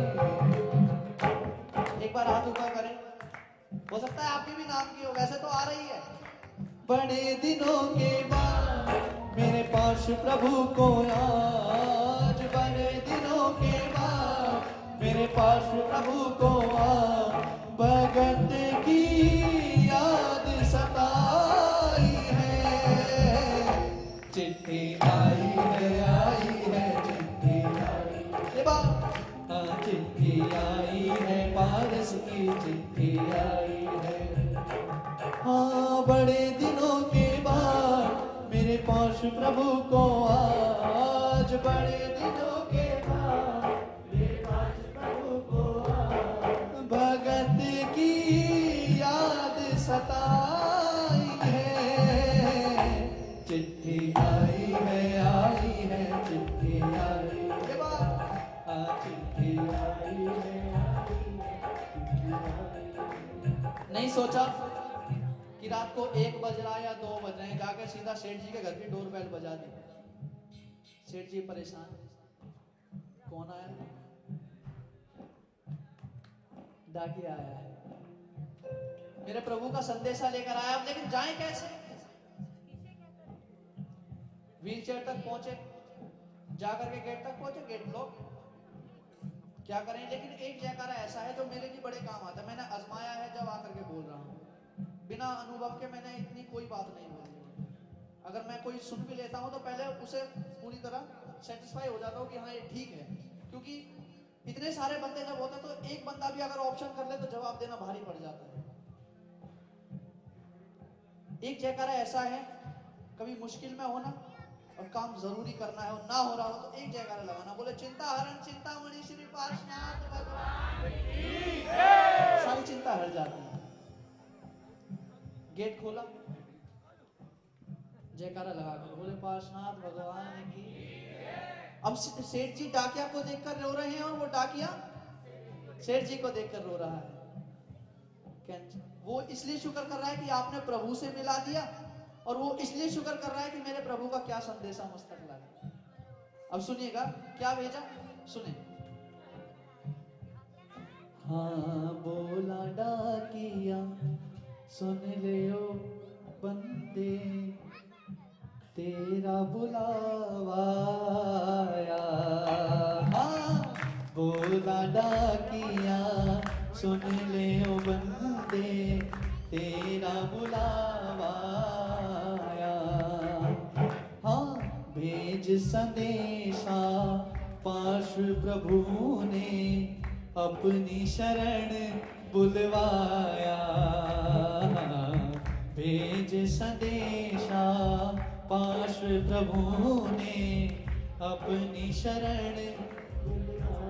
एक बार हाथ ऊपर करें, हो सकता है आपके भी नाम की हो, वैसे तो आ रही है। बड़े दिनों के बाद मेरे पास प्रभु को आज। बड़े दिनों के बाद मेरे पास प्रभु को आज। भगत की याद सताई है। चिट्ठी आई है चिट्ठी आई। ये बात चिट्ठी आई है पारस की चिट्ठी आई है। हाँ बड़े दिनों के बाद मेरे पास प्रभु को आज। बड़े दिनों के बाद मेरे पास प्रभु को आज। भगत की याद सताई है। चिट्ठी आई है चिट्ठी आई। चिट्ठी आई है। रात को 1 बज रहा है या 2 बज रहे हैं, जाके सीधा सेठ जी के घर की डोरबेल बजा दी। सेठ जी परेशान, कौन आया? डाकिया आया है, मेरे प्रभु का संदेशा लेकर आया। अब लेकिन जाएं कैसे? व्हीलचेयर तक पहुंचे, जाकर के गेट तक पहुंचे, गेट ब्लॉक, क्या करें? लेकिन एक जयकारा ऐसा है जो मेरे लिए बड़े काम आता है। मैंने आजमाया है, जब आकर के बोल रहा हूँ, बिना अनुभव के मैंने इतनी कोई बात नहीं बोली। अगर मैं कोई सुन भी लेता हूँ तो पहले उसे पूरी तरह सेटिस्फाई हो जाता हूँ कि हाँ ये ठीक है, क्योंकि इतने सारे बंदे जब होते हैं तो एक बंदा भी अगर ऑप्शन कर ले तो जवाब देना भारी पड़ जाता है। एक जयकारा ऐसा है, कभी मुश्किल में होना और काम जरूरी करना है और ना हो रहा हो तो एक जयकारा लगाना, बोले चिंता हरण चिंतामणि श्री पार्श्वनाथ भगवान की जय। सारी चिंता हट जाती है। गेट खोला, जयकारा लगा कर बोले पार्श्वनाथ भगवान की। अब सेठ जी डाकिया को देखकर रो रहे हैं और वो डाकिया सेठ जी को देखकर रो रहा है। वो इसलिए शुक्र कर रहा है कि आपने प्रभु से मिला दिया, और वो इसलिए शुक्र कर रहा है कि मेरे प्रभु का क्या संदेशा मस्तक लगा। अब सुनिएगा क्या भेजा, सुने। हाँ बोला डाकिया सुन ले ओ बंदे, तेरा बुलावा आया। हाँ बोला डाकिया सुन ले ओ बंदे, तेरा बुलावा आया। हाँ भेज संदेशा पार्श्व प्रभु ने, अपनी शरण बुलवाया। भेज संदेशा पार्श्व प्रभु ने, अपनी शरण बुलवाया।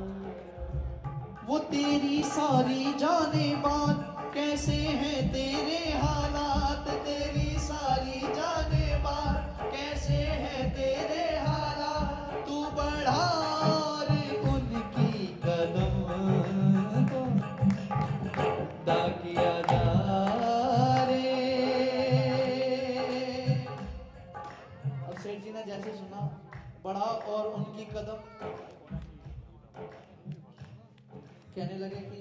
वो तेरी सारी जाने बात, कैसे हैं तेरे हालात, तेरी सारी जाने बात, कैसे हैं तेरे हालात। तू बढ़ा और उनकी कदम को डाकिया जा रे। अब सेठ जी ने जैसे सुना, बढ़ा और उनकी कदम, कहने लगे कि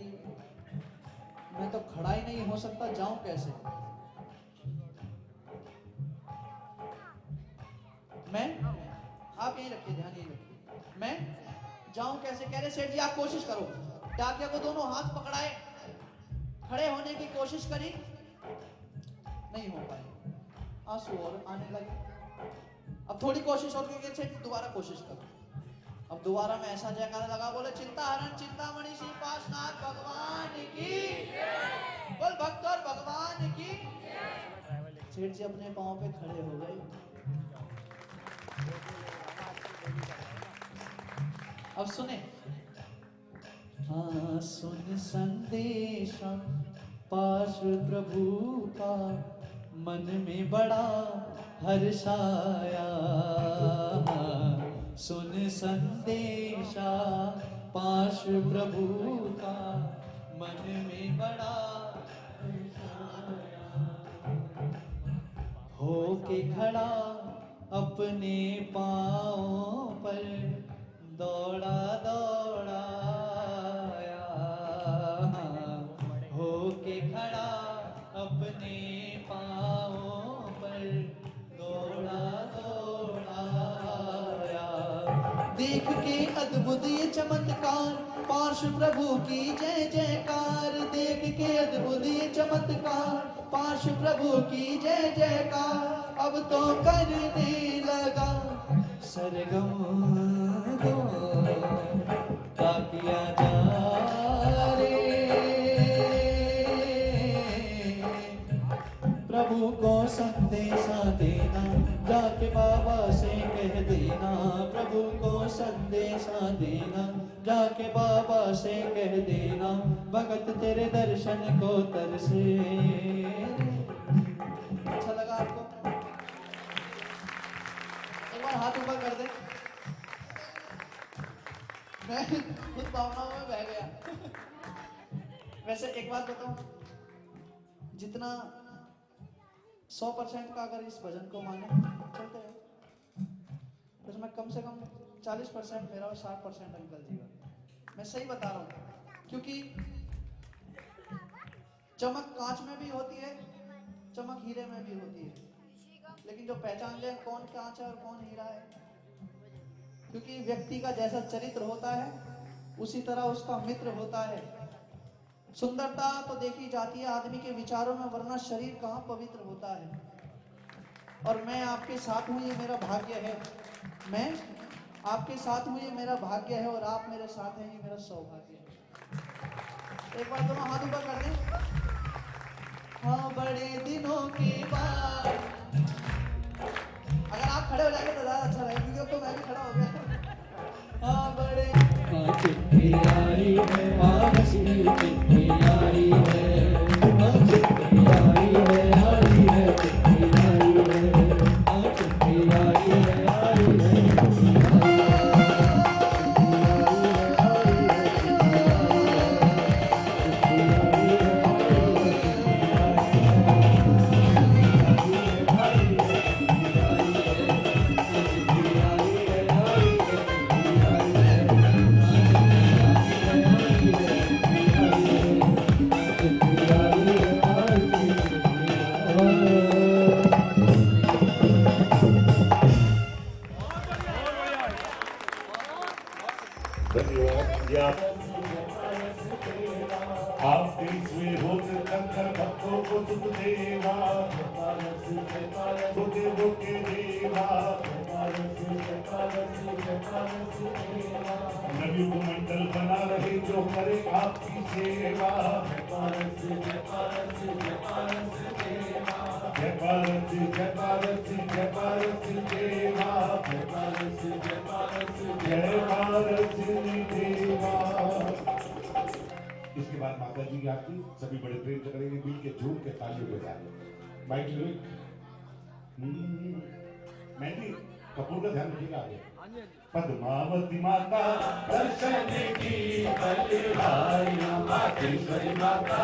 मैं तो खड़ा ही नहीं हो सकता, जाऊं कैसे? मैं, आप यहीं रखिए, ध्यान यहीं रखिए, मैं जाऊं कैसे? कह रहे सेठ जी आप कोशिश करो। डाकिया को दोनों हाथ पकड़ाए, खड़े होने की कोशिश करी, नहीं हो पाए, आंसू और आने लगे। अब थोड़ी कोशिश और की, सेठ दोबारा कोशिश करो। अब दोबारा में ऐसा जयकारा लगा, बोले चिंता हरण चिंतामणि श्री पार्श्वनाथ भगवान की, बोल भक्त और भगवान की। सेठ जी अपने पांव पे खड़े हो गए। अब सुने। हाँ सुन संदेशा पार्श्व प्रभु का, मन में बड़ा हर्ष आया। सुन संदेशा पार्श्व प्रभु का, मन में बड़ा होके खड़ा, अपने पाँव पर दौड़ा दौड़ा आया। होके खड़ा अपने पाँव पर दौड़ा दौड़ा आया। देख के अद्भुत ये चमत्कार, पार्श्व प्रभु की जय जयकार। देख के अद्भुत ये चमत्कार, पार्श्व प्रभु की जय जयकार। अब तो करने लगा सरगम दो, डाकिया जा रे। प्रभु को संदेशा देना, जाके बाबा से कह देना। प्रभु को संदेशा देना, जाके बाबा से कह देना। भगत तेरे दर्शन को तरसे। अच्छा लगा आपको? एक बार हाथ ऊपर कर दे। मैं खुद भावनाओं में बह गया। वैसे एक बात बताऊं, जितना 100% का अगर इस भजन को माने चलते हैं, तो इसमें कम से कम 40% मेरा और 60% अंकल जी का। मैं सही बता रहा हूँ, क्योंकि चमक कांच में भी होती है, चमक हीरे में भी होती है, लेकिन जो पहचान ले कौन कांच है और कौन हीरा है, क्योंकि व्यक्ति का जैसा चरित्र होता है उसी तरह उसका मित्र होता है। सुंदरता तो देखी जाती है आदमी के विचारों में, वरना शरीर कहाँ पवित्र होता है। और मैं आपके साथ हूँ, ये मेरा भाग्य है। मैं आपके साथ हूँ, ये मेरा भाग्य है, और आप मेरे साथ हैं, ये मेरा सौभाग्य है। एक बार दोनों हाथ ऊपर कर दें। हाँ, बड़े दिनों के बाद, अगर आप खड़े हो जाएंगे तो ज्यादा अच्छा रहेगा, क्योंकि अब तो मैं भी खड़ा हो गया। हाँ, बड़े चिट्ठी आई है, चिट्ठी आई है, चिट्ठी आई है, आई है, चिट्ठी आई है, चिट्ठी आई है, आई है। आप देश में होते कंकर भक्तों को सुख देवा, सुदेवों के देवा, नवी मंडल बना रहे जो करे आपकी सेवा। जय भारत जय भारत जय भारत देवा, जय भारत देवा। इसके बाद माता जी की आरती सभी बड़े प्रेम से करेंगे, मिल के झूम के तालियों के साथ। माइक लिरिक मेहंदी कपूर का ध्यान रखिएगा आगे। पद्मावती माता दर्शन की बलिहारियां, मातेश्वरी माता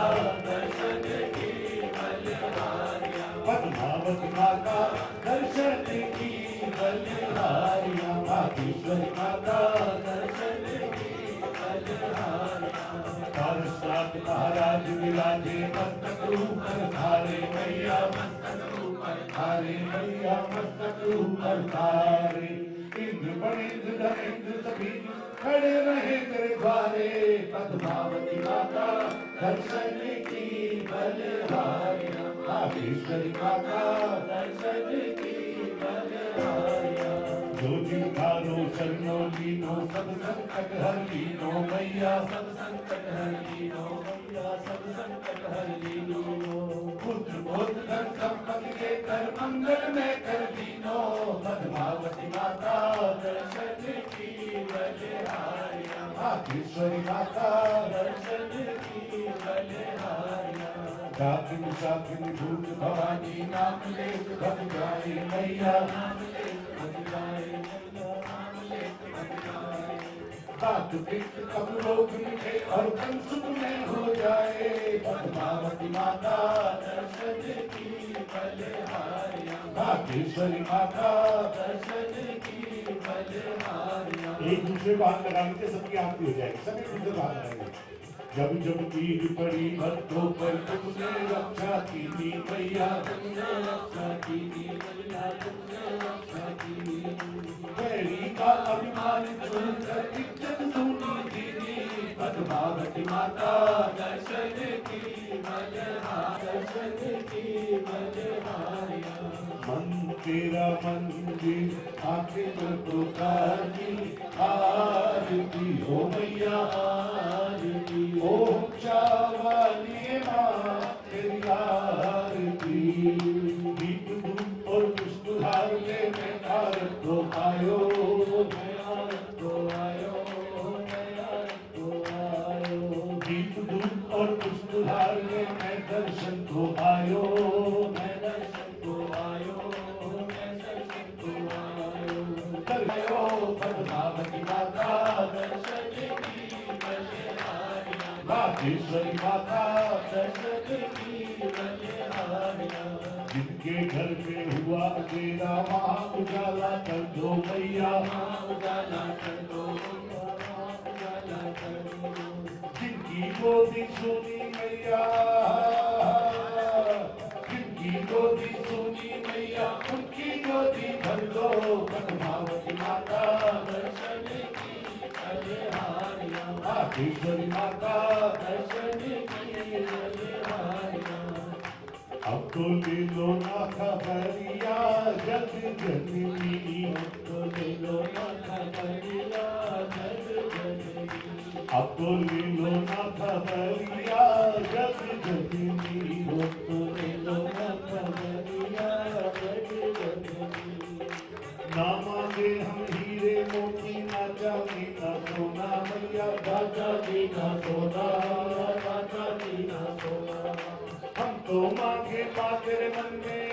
दर्शन की बलिहारियां, पद्मावती माता दर्शन की बलिहारियां, मातेश्वरी माता दर्शन की बलिहारियां। पारसात महाराज विराजे मस्तक ऊपर धारे, मैया मस्तक ऊपर धारे, मैया मस्तक ऊपर धारे। इंद्र बणिंद्र धनेंद्र सभी खड़े रहे तेरे द्वारे, पद्मावती माता दर्शन की बलिहारियां, मातेश्वरी माता दर्शन की बलिहारियां। जो जिनकारो शरणों लीनो, सब संकट हर लीनो, मैया सब संकट हर लीनो, मैया सब संकट हर लीनो। पुत्र पौत्र धन संपत्ति के कर मंगल में कर दीनो, पद्मावती माता दर्शन की बलिहारियां, मातेश्वरी माता दर्शन की बलिहारियां। डाकिन शाकिन भूत भवानी नाम ले भग जाए, मैया नाम ले भग जाए, मैया नाम ले भग जाए। बात पित्त कब रोग मिटे और धन सुख में हो जाए, पद्मावती माता दर्शन की बलिहारियां, मातेश्वरी माता दर्शन की बलिहारियां। एक दूसरे को हाथ लगाने से सबकी आरती हो जाएगी, सभी एक दूसरे को हाथ लगाएंगे। जब जब पीर पड़ी भक्तों पर तुमने रक्षा की दी, मैया तुमने रक्षा की दी, मैया तुमने रक्षा की। बैरी का अभिमान सुनकर इज्जत सुनी दीदी, पद्मावती माता दर्शन की बलिहारियां, दर्शन की बलिहारियां। मन तेरा मंदिर आके पुकारती, आरती हो मैया आरती, ओम चावली माँ तेरी आरती। दीप धूप और पुष्पहार ले मैं आरत को आयो, मैं आरत को आयो, मैं आरत को आयो। दीप धूप और पुष्पहार ले मैं दर्शन को आयो, मैं दर्शन को आयो, मैं दर्शन को आयो। दर्शो पद्मावती माता दर्शन की बलिहारियां, मातेश्वरी माता दर्शन की बलिहारियां। जिनके घर में हुआ अंधेरा वहाँ उजाला कर दो मैया, उजाला कर दो उजाला कर दो। जिनकी गोदी सुनी मैया, जिनकी गोदी सुनी मैया, उनकी गोदी भर दो पद्मावती माता, दर्शन की बलिहारियाँ, आधेश्वरी माता। दर्शन की बलिहारियाँ। अब तो ले लो ना खबरिया जग जननी, तो ले लो ना खबरिया जग जननी, अब तो ले लो ना खबरिया जग जननी, तो ले लो ना खबरिया जग जननी। ना मांगे हम हीरे मोती ना चांदी ना सोना मैया, राजा दीना सोना, राजा दीना सोना। हम तो मांगे माँ तेरे मन में,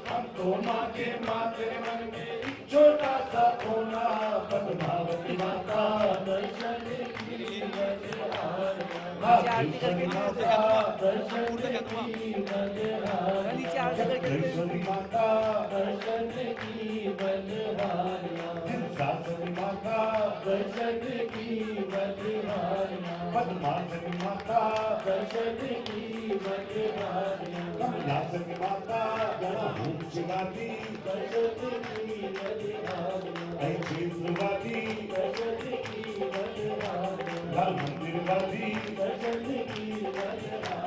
हम तो मांगे माँ तेरे मन में एक छोटा सा कोना, पद्मावती माता, दर्शन की बलिहारियाँ, आधेश्वरी माता, दर्शन की बलिहारियाँ, जगदीश्वरी माता, दर्शन की बलिहारियाँ, शासनी माता, दर्शन की बलिहारियाँ, पद्मासनी माता, दर्शन की बलिहारियाँ, कमलासनी माता, गणभूम शिवाजी, दर्शन की बलिहारियाँ, ऐ क्षेत्रवादी, दर्शन की बलिहारियाँ, लाल मंदिरवादी, दर्शन की बलिहारियाँ।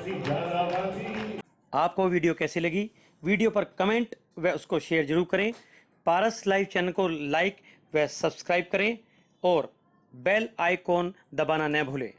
तिजारावादी। आपको वीडियो कैसी लगी? वीडियो पर कमेंट व उसको शेयर जरूर करें। पारस लाइव चैनल को लाइक व सब्सक्राइब करें और बेल आइकॉन दबाना न भूलें।